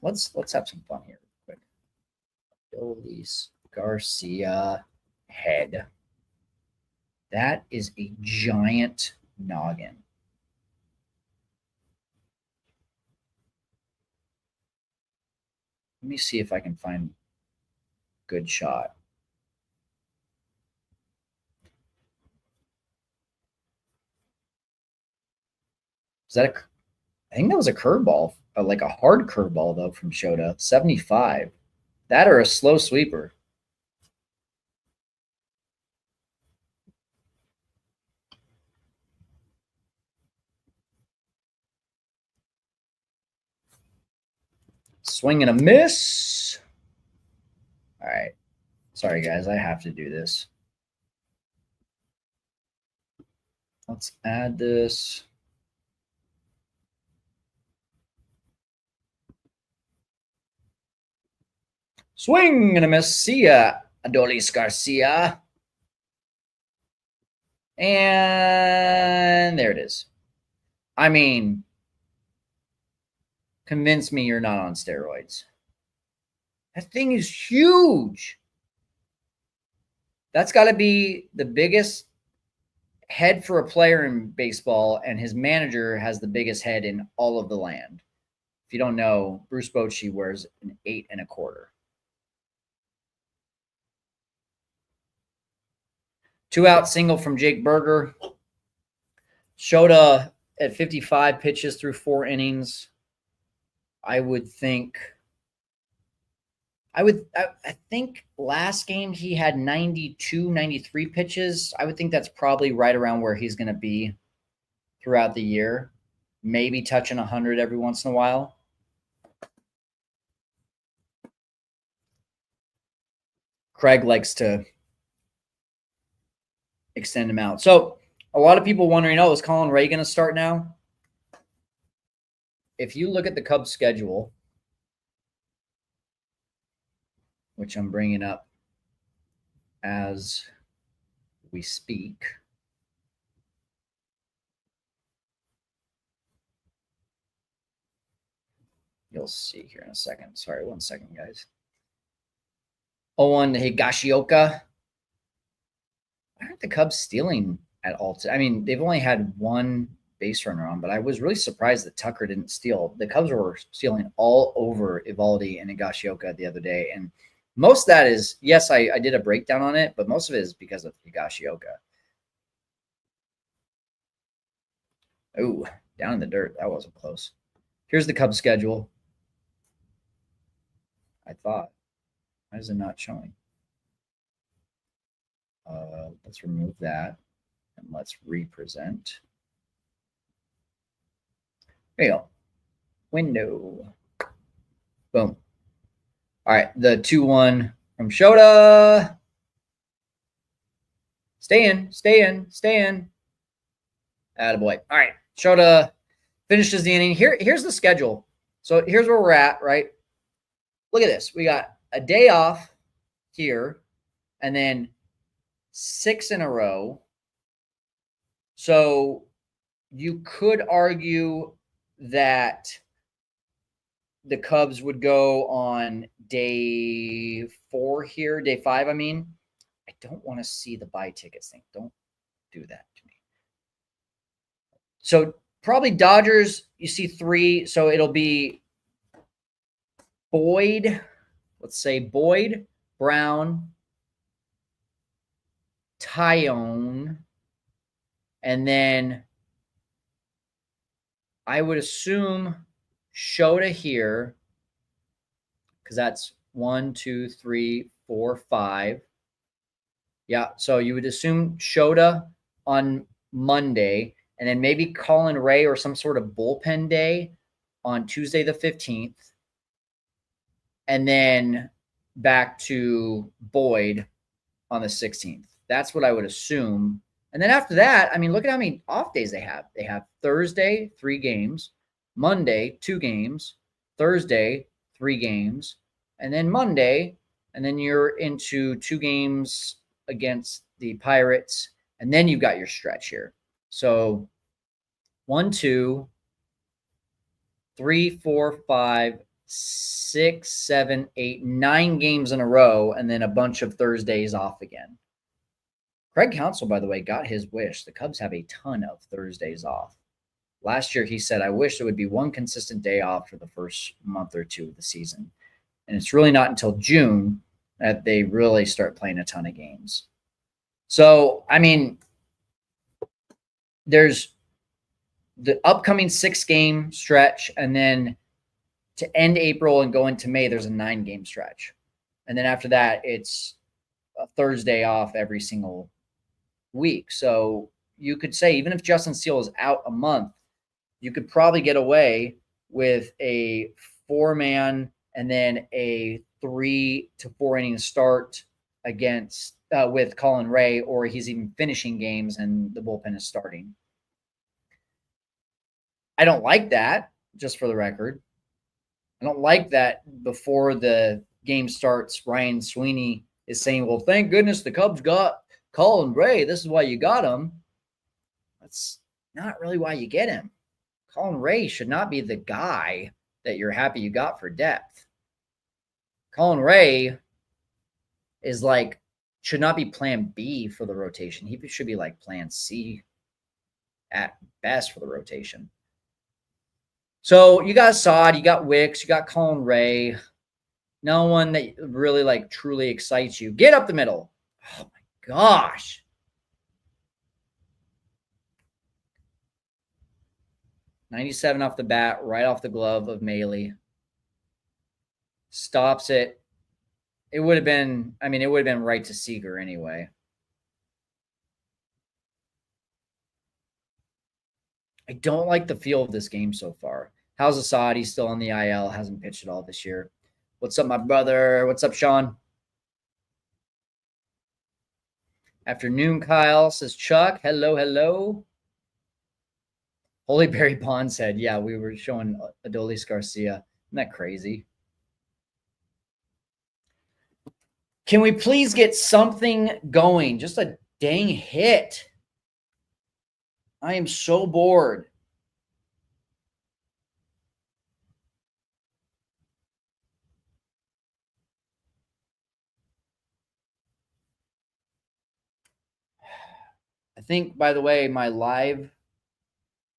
Let's have some fun here real quick. Adolis Garcia head. That is a giant noggin. Let me see if I can find a good shot. Is that I think that was a curveball, like a hard curveball, though, from Shota. 75. That or a slow sweeper. Swing and a miss. All right. Sorry, guys. I have to do this. Let's add this. Swing and a miss. See ya, Adolis Garcia. And there it is. I mean, convince me you're not on steroids. That thing is huge. That's got to be the biggest head for a player in baseball, and his manager has the biggest head in all of the land. If you don't know, Bruce Bochy wears an 8 1/4. 2-out single from Jake Burger. Shota at 55 pitches through 4 innings. I think last game he had 92, 93 pitches. I would think that's probably right around where he's going to be throughout the year. Maybe touching 100 every once in a while. Craig likes to extend him out. So a lot of people wondering, is Colin Ray going to start now? If you look at the Cubs schedule, which I'm bringing up as we speak, you'll see here in a second. Sorry, 1 second, guys. 0-1 to Higashioka. Why aren't the Cubs stealing at all? I mean, they've only had 1 base runner on, but I was really surprised that Tucker didn't steal. The Cubs were stealing all over Eovaldi and Higashioka the other day. And most of that is, yes, I did a breakdown on it, but most of it is because of Higashioka. Oh, down in the dirt. That wasn't close. Here's the Cubs schedule. I thought. Why is it not showing? Let's remove that and let's represent. There you go. Window. Boom. All right, the 2-1 from Shota. Stay in. Attaboy. All right, Shota finishes the inning. Here's the schedule. So here's where we're at, right? Look at this. We got a day off here, and then 6 in a row. So you could argue that the Cubs would go on day 4 here, day 5, I mean. I don't want to see the buy tickets thing. Don't do that to me. So probably Dodgers, you see 3. So it'll be Boyd, let's say Boyd, Brown, Tyone, and then I would assume Shota here, because that's 1, 2, 3, 4, 5. Yeah, so you would assume Shota on Monday, and then maybe Colin Ray or some sort of bullpen day on Tuesday the 15th. And then back to Boyd on the 16th. That's what I would assume. And then after that, I mean, look at how many off days they have. They have Thursday, 3 games, Monday, 2 games, Thursday, 3 games, and then Monday, and then you're into 2 games against the Pirates, and then you've got your stretch here. So 1, 2, 3, 4, 5, 6, 7, 8, 9 games in a row, and then a bunch of Thursdays off again. Craig Counsell, by the way, got his wish. The Cubs have a ton of Thursdays off. Last year, he said, I wish there would be one consistent day off for the first month or 2 of the season. And it's really not until June that they really start playing a ton of games. So, I mean, there's the upcoming 6-game stretch, and then to end April and go into May, there's a 9-game stretch. And then after that, it's a Thursday off every single week. So you could say, even if Justin Steele is out a month, you could probably get away with a 4-man and then a 3 to 4 inning start against with Colin Ray, or he's even finishing games and the bullpen is starting. I don't like that, just for the record. I don't like that before the game starts, Ryan Sweeney is saying, well, thank goodness the Cubs got Colin Ray. This is why you got him. That's not really why you get him. Colin Ray should not be the guy that you're happy you got for depth. Colin Ray is like, should not be plan B for the rotation. He should be like plan C at best for the rotation. So you got Assad, you got Wicks, you got Colin Ray. No one that really like truly excites you. Get up the middle. Oh my gosh. .97 off the bat, right off the glove of Maile. Stops it. It would have been, I mean, it would have been right to Seager anyway. I don't like the feel of this game so far. How's Assad? He's still on the IL, hasn't pitched at all this year. What's up, my brother? What's up, Sean? Afternoon, Kyle, says Chuck. Hello, hello. Holy Barry Bond said, yeah, we were showing Adolis Garcia. Isn't that crazy? Can we please get something going? Just a dang hit. I am so bored. I think, by the way, my live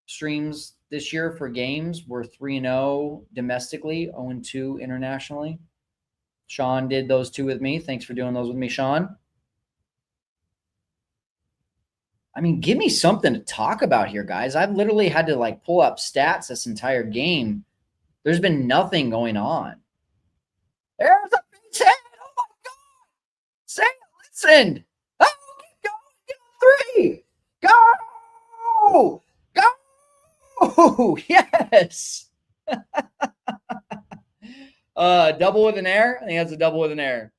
streams this year for games were 3-0 domestically, 0-2 internationally. Sean did those 2 with me. Thanks for doing those with me, Sean. I mean, give me something to talk about here, guys. I've literally had to like pull up stats this entire game. There's been nothing going on. There's a base hit. Oh my God. Say listen. Oh, keep going. Get 3. Go. Go. Yes. Double with an air. I think that's a double with an air.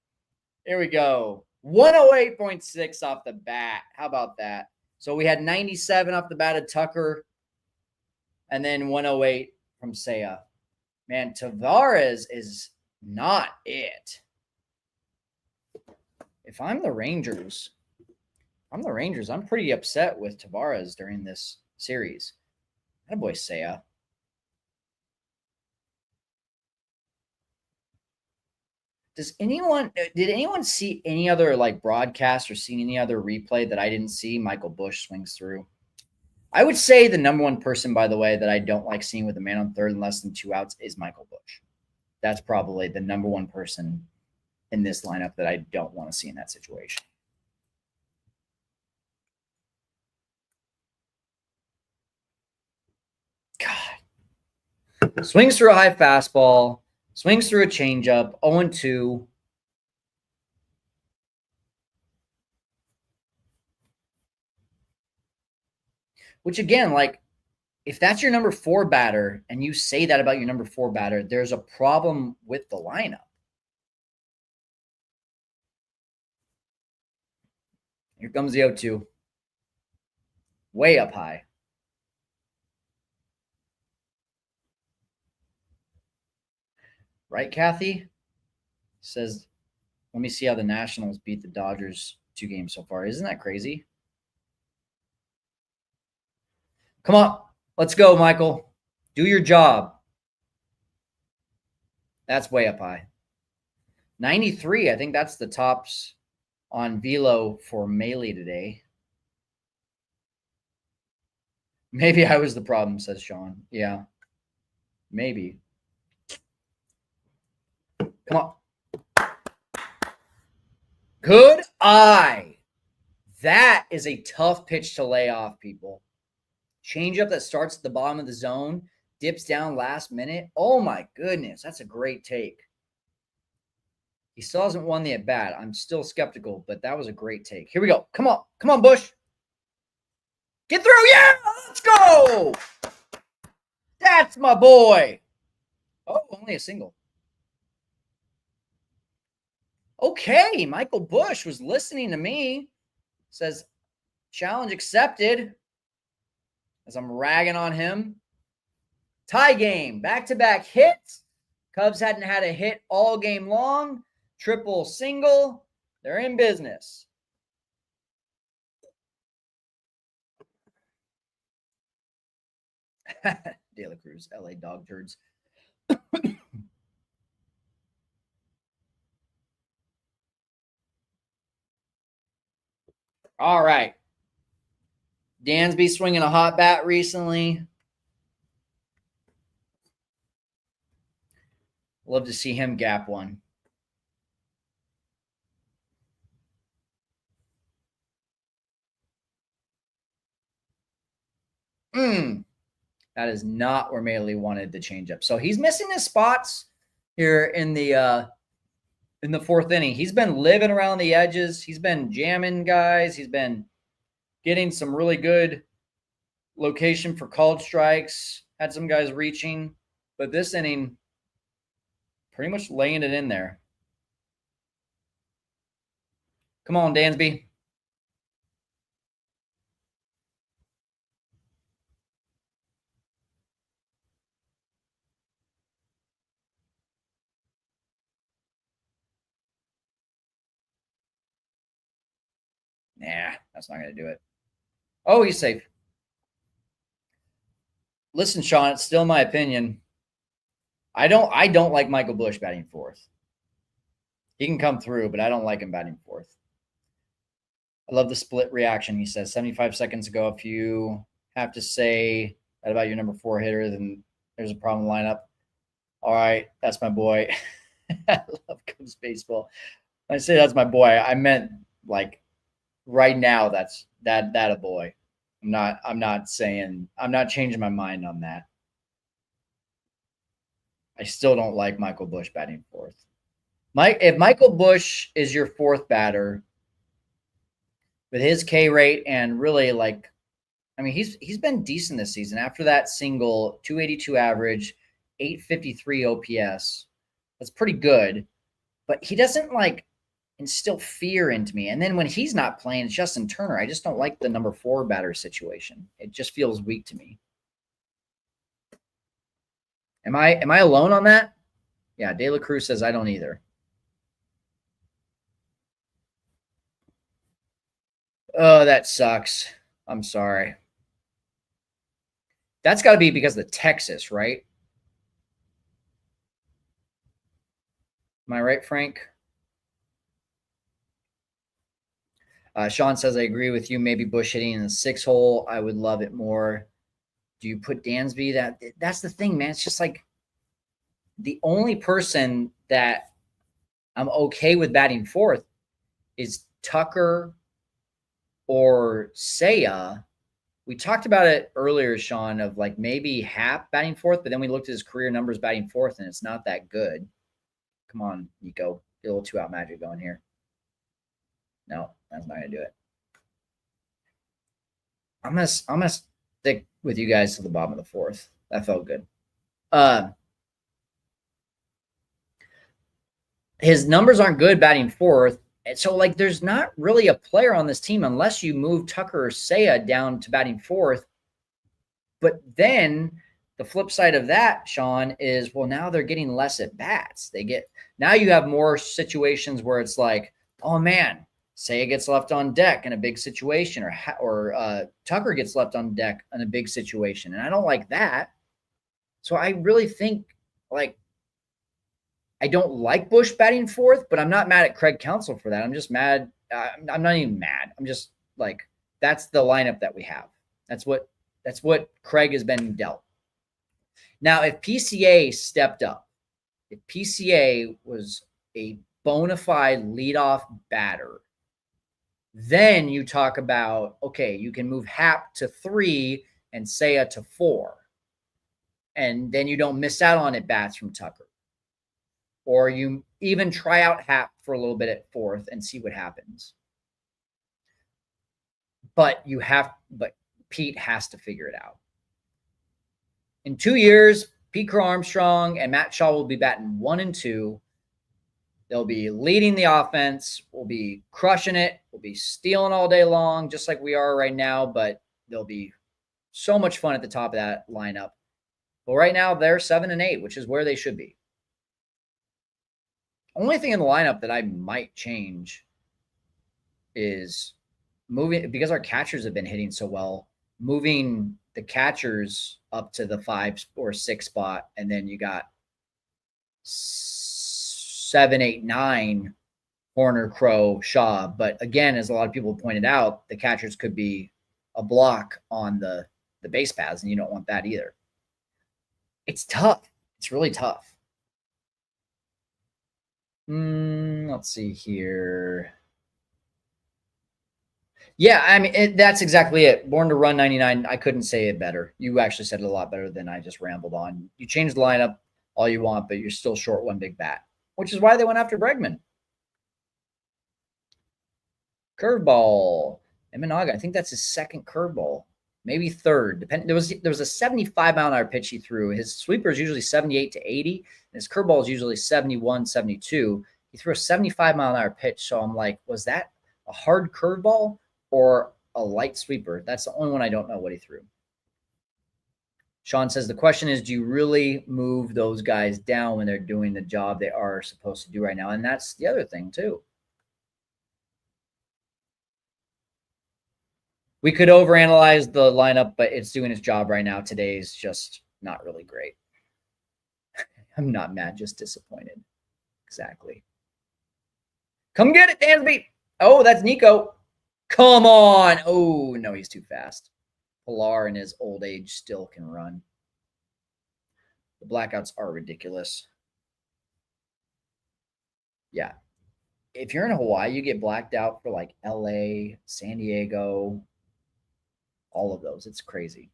Here we go. 108.6 off the bat. How about that? So we had 97 off the bat of Tucker, and then 108 from Seiya. Man, Tavares is not it. If I'm the Rangers, I'm pretty upset with Tavares during this series. That boy Seiya. Did anyone see any other like broadcast or see any other replay that I didn't see? Michael Busch swings through. I would say the number one person, by the way, that I don't like seeing with a man on third and less than 2 outs is Michael Busch. That's probably the number one person in this lineup that I don't want to see in that situation. God. Swings through a high fastball, swings through a changeup, 0-2. Which again, like, if that's your number 4 batter and you say that about your number 4 batter, there's a problem with the lineup. Here comes the 0-2. Way up high. Right, Kathy? Says, let me see how the Nationals beat the Dodgers 2 games so far. Isn't that crazy? Come on. Let's go, Michael. Do your job. That's way up high. 93. I think that's the tops on Velo for Melee today. Maybe I was the problem, says Sean. Yeah. Maybe. Come on. Good eye. That is a tough pitch to lay off, people. Changeup that starts at the bottom of the zone, dips down last minute. Oh my goodness, that's a great take. He still hasn't won the at-bat. I'm still skeptical, but that was a great take. Here we go. Come on. Come on, Bush. Get through. Yeah, let's go. That's my boy. Oh, only a single. Okay, Michael Bush was listening to me. Says, challenge accepted. As I'm ragging on him. Tie game, back-to-back hits. Cubs hadn't had a hit all game long. Triple, single. They're in business. De La Cruz, LA dog turds. All right. Dansby swinging a hot bat recently. Love to see him gap one. That is not where Melee wanted the changeup. So he's missing his spots here in the 4th inning. He's been living around the edges. He's been jamming guys. He's been getting some really good location for called strikes. Had some guys reaching. But this inning, pretty much laying it in there. Come on, Dansby. Nah, that's not going to do it. Oh, he's safe. Listen, Sean, it's still my opinion. I don't like Michael Bush batting 4th. He can come through, but I don't like him batting 4th. I love the split reaction. He says 75 seconds ago, if you have to say that about your number 4 hitter, then there's a problem lineup. All right, that's my boy. I love Cubs baseball. When I say that's my boy, I meant like right now. That's that a boy. I'm not changing my mind on that. I still don't like Michael Bush batting 4th. If Michael Bush is your 4th batter with his K rate and really he's been decent this season. After that single, 282 average, 853 OPS. That's pretty good, but he doesn't instill fear into me. And then when he's not playing, it's Justin Turner. I just don't like the number 4 batter situation. It just feels weak to me. Am I alone on that? Yeah, De La Cruz says I don't either. Oh, that sucks. I'm sorry. That's got to be because of Texas, right? Am I right, Frank? Sean says, I agree with you. Maybe Bush hitting in the 6 hole. I would love it more. Do you put Dansby? That's the thing, man. It's just like the only person that I'm okay with batting fourth. Is Tucker or Seiya? We talked about it earlier, Sean, of like maybe Happ batting fourth, but then we looked at his career numbers batting fourth, and it's not that good. Come on, Nico. Get a little 2-out magic going here. No, that's not gonna do it. I'm gonna stick with you guys to the bottom of the fourth. That felt good. His numbers aren't good batting fourth. So, like, there's not really a player on this team unless you move Tucker or Seiya down to batting fourth. But then the flip side of that, Sean, is well, now they're getting less at bats. Now you have more situations where it's like, oh man, Seiya gets left on deck in a big situation, or Tucker gets left on deck in a big situation, and I don't like that. So I really think like I don't like Bush batting fourth, but I'm not mad at Craig Counsell for that. I'm just mad. I'm not even mad. I'm just like, that's the lineup that we have. That's what Craig has been dealt. Now, if PCA stepped up, if PCA was a bona fide leadoff batter, then you talk about, okay, you can move Happ to 3 and Seiya to 4. And then you don't miss out on at bats from Tucker. Or you even try out Happ for a little bit at fourth and see what happens. But Pete has to figure it out. In 2 years, Pete Crow Armstrong and Matt Shaw will be batting 1 and 2. They'll be leading the offense. We'll be crushing it. We'll be stealing all day long, just like we are right now. But they'll be so much fun at the top of that lineup. But right now, they're 7 and 8, which is where they should be. Only thing in the lineup that I might change is moving, because our catchers have been hitting so well, moving the catchers up to the 5 or 6 spot, and then you got 7, 8, 9 Horner, Crow, Shaw. But again, as a lot of people pointed out, the catchers could be a block on the base paths, and you don't want that either. It's tough. It's really tough. Let's see here. Yeah, I mean, that's exactly it. Born to Run 99. I couldn't say it better. You actually said it a lot better than I just rambled on. You change the lineup all you want, but you're still short one big bat, which is why they went after Bregman. Curveball. Imanaga. I think that's his second curveball, maybe third. There was a 75-mile-an-hour pitch he threw. His sweeper is usually 78 to 80, and his curveball is usually 71, 72. He threw a 75-mile-an-hour pitch, so I'm like, was that a hard curveball or a light sweeper? That's the only one I don't know what he threw. Sean says, the question is, do you really move those guys down when they're doing the job they are supposed to do right now? And that's the other thing, too. We could overanalyze the lineup, but it's doing its job right now. Today's just not really great. I'm not mad, just disappointed. Exactly. Come get it, Dansby. Oh, that's Nico. Come on. Oh, no, he's too fast. Pilar in his old age still can run. The blackouts are ridiculous. Yeah. If you're in Hawaii, you get blacked out for like LA, San Diego, all of those. It's crazy.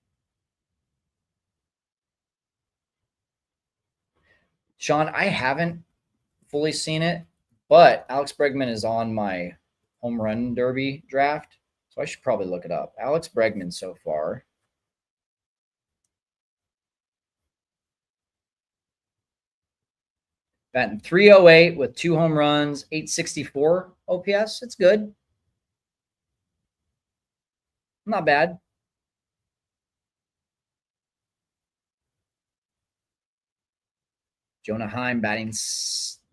Sean, I haven't fully seen it, but Alex Bregman is on my home run derby draft, so I should probably look it up. Alex Bregman so far. Batting 308 with 2 home runs, 864 OPS. It's good. Not bad. Jonah Heim batting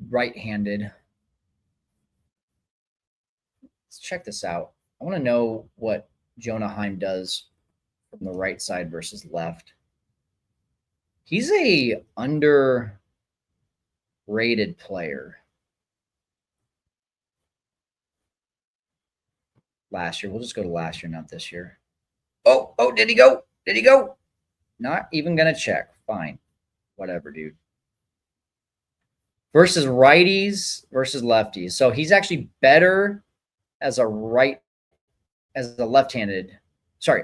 right-handed. Let's check this out. I want to know what Jonah Heim does from the right side versus left. He's a underrated player. Last year. We'll just go to last year, not this year. Oh, did he go? Did he go? Not even going to check. Fine. Whatever, dude. versus righties versus lefties. So he's actually better as a left-handed,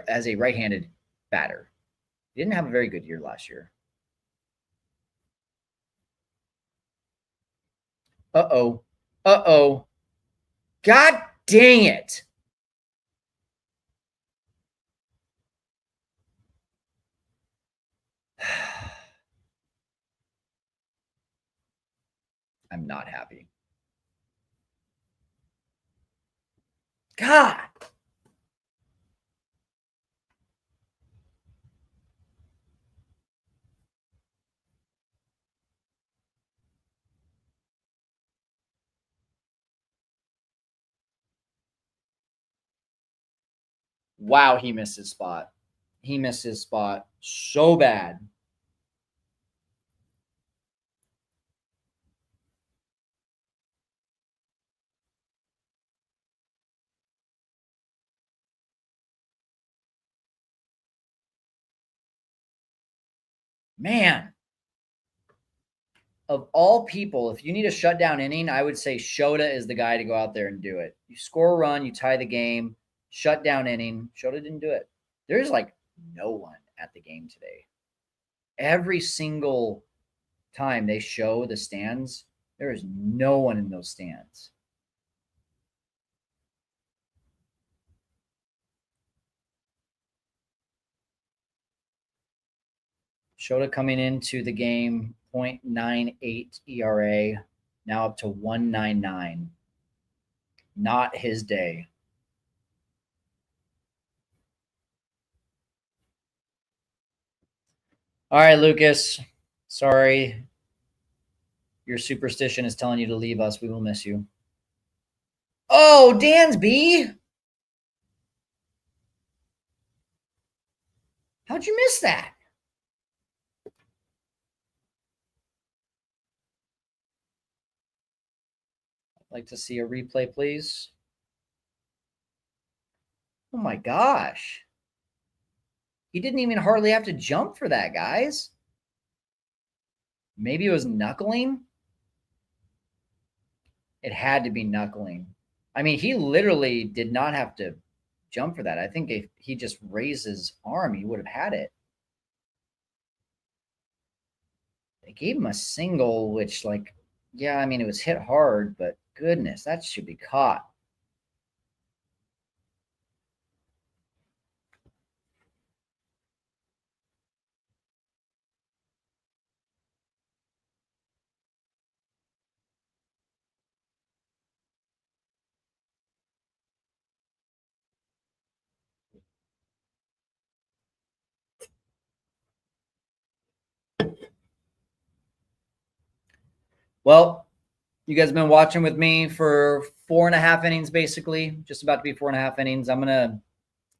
as a right-handed batter. He didn't have a very good year last year. Uh-oh. Uh-oh. God dang it. I'm not happy. God. Wow, he missed his spot. He missed his spot so bad. Man, of all people, if you need a shutdown inning, I would say Shota is the guy to go out there and do it. You score a run, you tie the game, shutdown inning. Shota didn't do it. There's like no one at the game today. Every single time they show the stands, there is no one in those stands. Shota coming into the game, 0.98 ERA, now up to 1.99. Not his day. All right, Lucas. Sorry. Your superstition is telling you to leave us. We will miss you. Oh, Dansby. How'd you miss that? I'd like to see a replay, please. Oh my gosh. He didn't even hardly have to jump for that, guys. Maybe it was knuckling. It had to be knuckling. I mean, he literally did not have to jump for that. I think if he just raised his arm, he would have had it. They gave him a single, which, like, yeah, I mean, it was hit hard, but goodness, that should be caught. Well, you guys have been watching with me for 4.5 innings, basically, just about to be 4.5 innings. I'm going to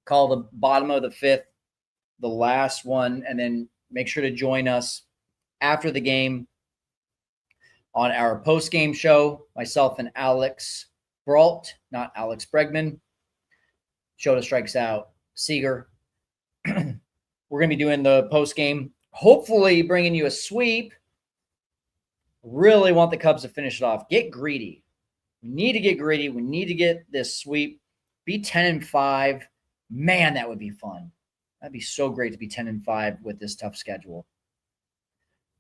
call the bottom of the fifth the last one, and then make sure to join us after the game on our post-game show. Myself and Alex Brault, not Alex Bregman. Shota strikes out Seager. We're going to be doing the post-game, hopefully bringing you a sweep. Really want the Cubs to finish it off. Get greedy. We need to get greedy. We need to get this sweep. Be 10-5. Man, that would be fun. That'd be so great to be 10-5 with this tough schedule.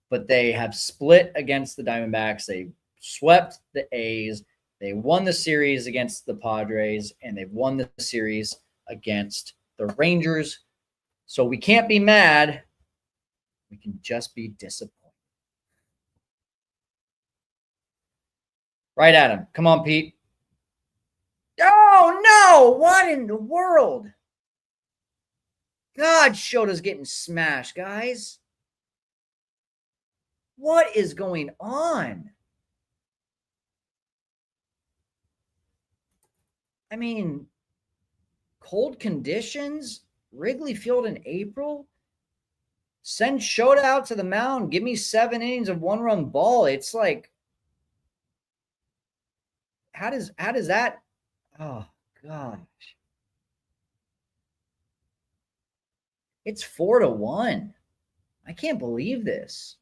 But they have split against the Diamondbacks. They swept the A's. They won the series against the Padres, and they've won the series against the Rangers. So we can't be mad. We can just be disappointed. Right at him. Come on, Pete. Oh, no. What in the world? God, Shota's getting smashed, guys. What is going on? I mean, cold conditions, Wrigley Field in April. Send Shota out to the mound. Give me 7 innings of 1-run ball. It's like, how does that? Oh gosh, it's 4-1. I can't believe this.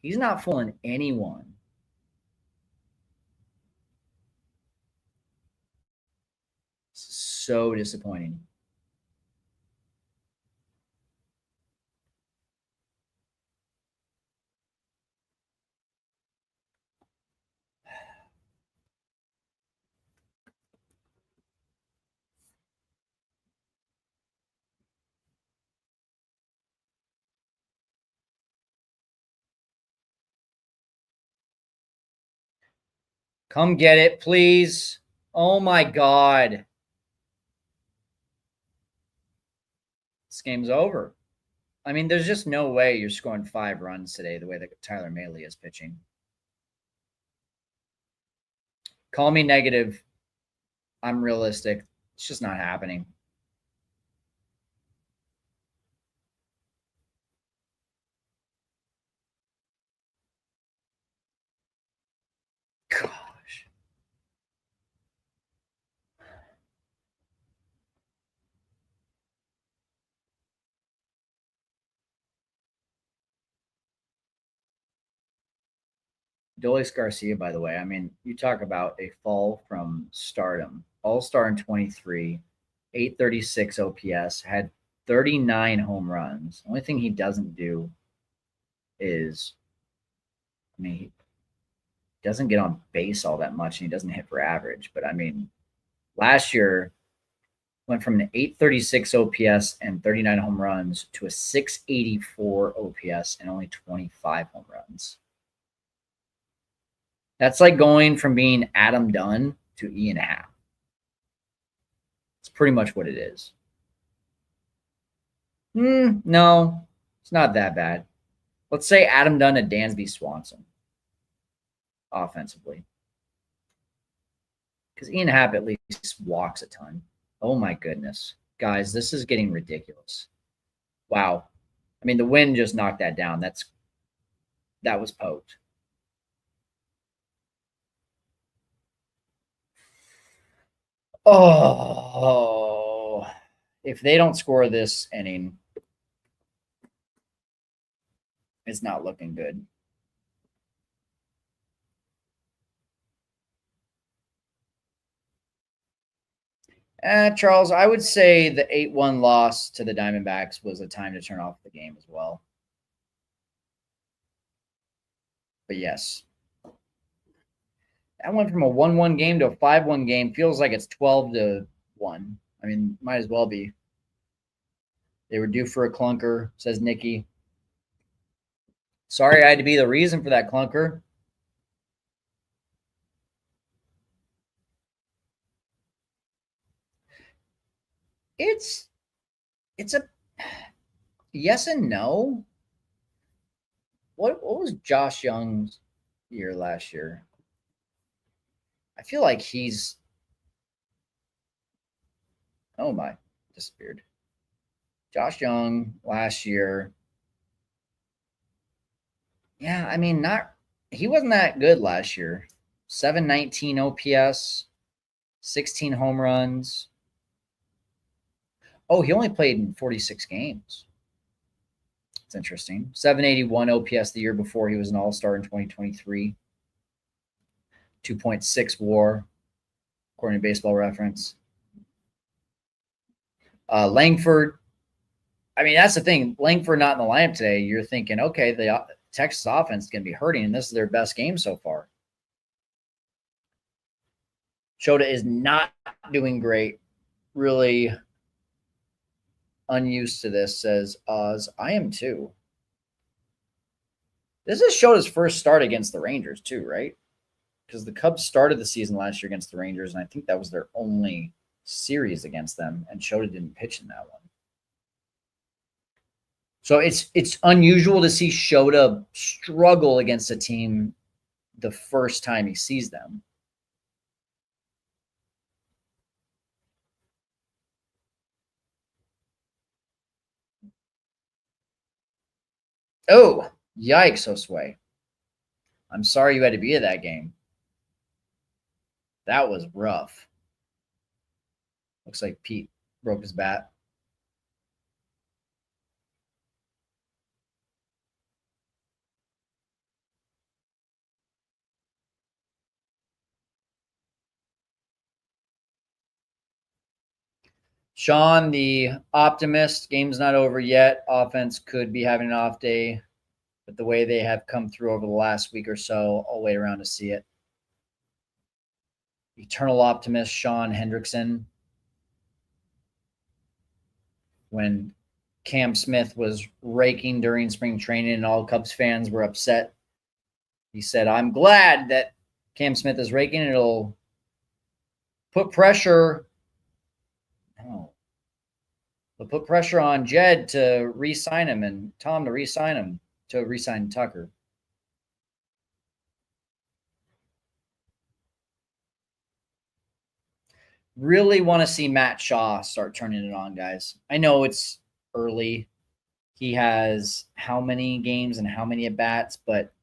He's not fooling anyone. So disappointing. Come get it, please. Oh my God. This game's over. I mean, there's just no way you're scoring 5 runs today the way that Tyler Mahle is pitching. Call me negative. I'm realistic. It's just not happening. Gosh. Dolis Garcia, by the way, I mean, you talk about a fall from stardom. All-star in 23, 836 OPS, had 39 home runs. The only thing he doesn't do is, I mean, he doesn't get on base all that much and he doesn't hit for average. But I mean, last year went from an 836 OPS and 39 home runs to a 684 OPS and only 25 home runs. That's like going from being Adam Dunn to Ian Happ. It's pretty much what it is. No, it's not that bad. Let's say Adam Dunn and Dansby Swanson offensively. Because Ian Happ at least walks a ton. Oh my goodness. Guys, this is getting ridiculous. Wow. I mean, the wind just knocked that down. That was poked. Oh, if they don't score this inning, it's not looking good. Charles, I would say the 8-1 loss to the Diamondbacks was a time to turn off the game as well. But yes, that went from a 1-1 game to a 5-1 game. Feels like it's 12-1. I mean, might as well be. They were due for a clunker, says Nikki. Sorry I had to be the reason for that clunker. It's a yes and no. What was Josh Young's year last year? I feel like he's oh my, disappeared. Josh Young last year. Yeah, I mean, he wasn't that good last year. 719 OPS, 16 home runs. Oh, he only played in 46 games. It's interesting. 781 OPS the year before he was an all-star in 2023. 2.6 WAR, according to Baseball Reference. Langford. I mean, that's the thing. Langford not in the lineup today. You're thinking, okay, the Texas offense is going to be hurting, and this is their best game so far. Shota is not doing great. Really unused to this, says Oz. I am too. This is Shota's first start against the Rangers too, right? Because the Cubs started the season last year against the Rangers, and I think that was their only series against them, and Shota didn't pitch in that one. So it's unusual to see Shota struggle against a team the first time he sees them. Oh, yikes, Josue. I'm sorry you had to be at that game. That was rough. Looks like Pete broke his bat. Sean, the optimist, game's not over yet. Offense could be having an off day, but the way they have come through over the last week or so, I'll wait around to see it. Eternal optimist, Sean Hendrickson. When Cam Smith was raking during spring training and all Cubs fans were upset, he said, I'm glad that Cam Smith is raking. It'll put pressure. No. It'll put pressure on Jed to re-sign him and Tom to re-sign him, to re-sign Tucker. Really want to see Matt Shaw start turning it on, guys. I know it's early. He has how many games and how many at bats, but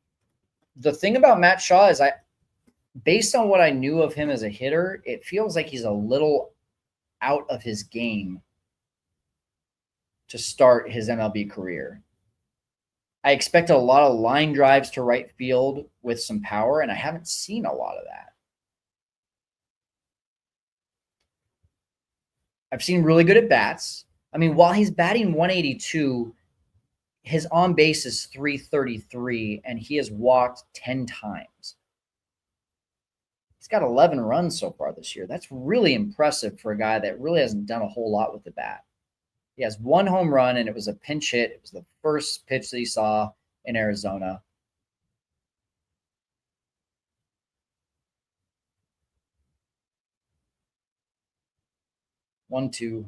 the thing about Matt Shaw is based on what I knew of him as a hitter, it feels like he's a little out of his game to start his MLB career. I expected a lot of line drives to right field with some power, and I haven't seen a lot of that. I've seen really good at bats. I mean, while he's batting 182, his on base is 333, and he has walked 10 times. He's got 11 runs so far this year. That's really impressive for a guy that really hasn't done a whole lot with the bat. He has one home run, and it was a pinch hit. It was the first pitch that he saw in Arizona. One, two.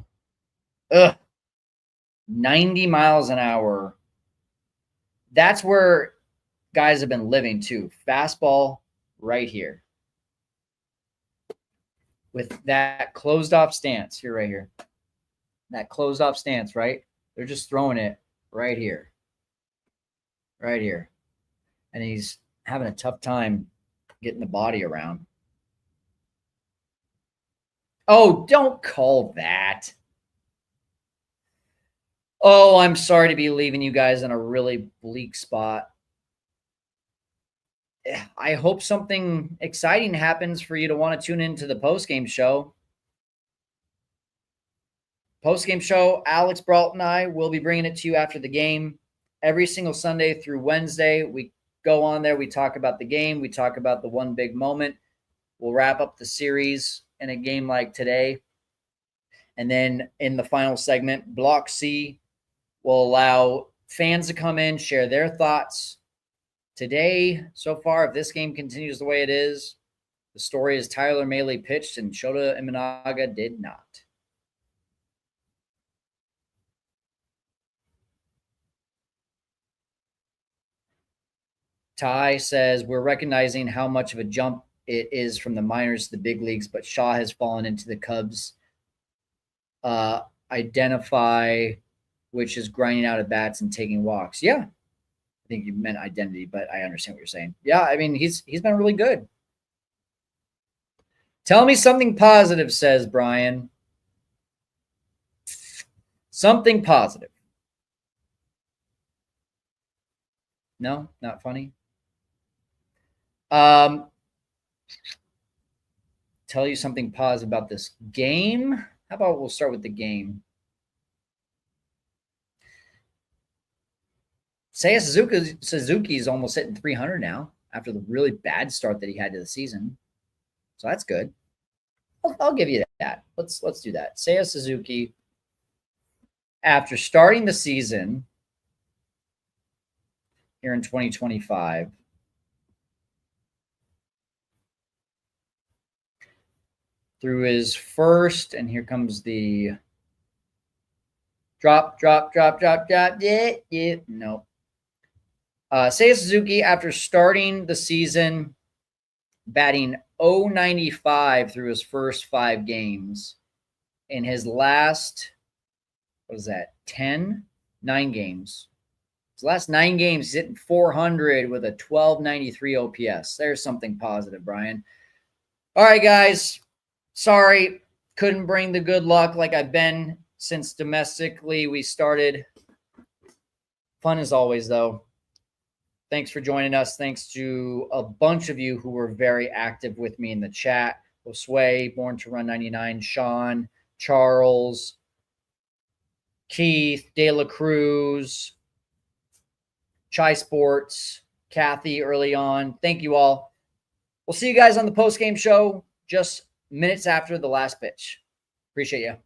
90 miles an hour. That's where guys have been living too. Fastball right here. With that closed off stance here, right here. That closed off stance, right? They're just throwing it right here. Right here. And he's having a tough time getting the body around. Oh, don't call that. Oh, I'm sorry to be leaving you guys in a really bleak spot. I hope something exciting happens for you to want to tune into the postgame show. Postgame show, Alex Brault and I will be bringing it to you after the game every single Sunday through Wednesday. We go on there. We talk about the game. We talk about the one big moment. We'll wrap up the series in a game like today. And then in the final segment, Block C will allow fans to come in, share their thoughts. Today, so far, if this game continues the way it is, the story is Tyler Mahle pitched and Shota Imanaga did not. Ty says, we're recognizing how much of a jump it is from the minors to the big leagues, but Shaw has fallen into the Cubs identify, which is grinding out at bats and taking walks. Yeah, I think you meant identity, but I understand what you're saying. Yeah, I mean, he's been really good. Tell me something positive, says Brian. Something positive. No, not funny. Tell you something positive about this game. How about we'll start with the game? Seiya Suzuki is almost hitting 300 now after the really bad start that he had to the season. So that's good. I'll give you that. Let's do that. Seiya Suzuki, after starting the season here in 2025, through his first, and here comes the drop. Yeah. No. Seiya Suzuki, after starting the season batting .095 through his first 5 games, in his last, what was that, 9 games. His last 9 games, he's hitting 400 with a 1293 OPS. There's something positive, Brian. All right, guys. Sorry, couldn't bring the good luck like I've been since domestically we started. Fun as always, though. Thanks for joining us. Thanks to a bunch of you who were very active with me in the chat. Josue, Born to Run 99, Sean, Charles, Keith, De La Cruz, Chai Sports, Kathy early on. Thank you all. We'll see you guys on the post-game show just minutes after the last pitch. Appreciate you.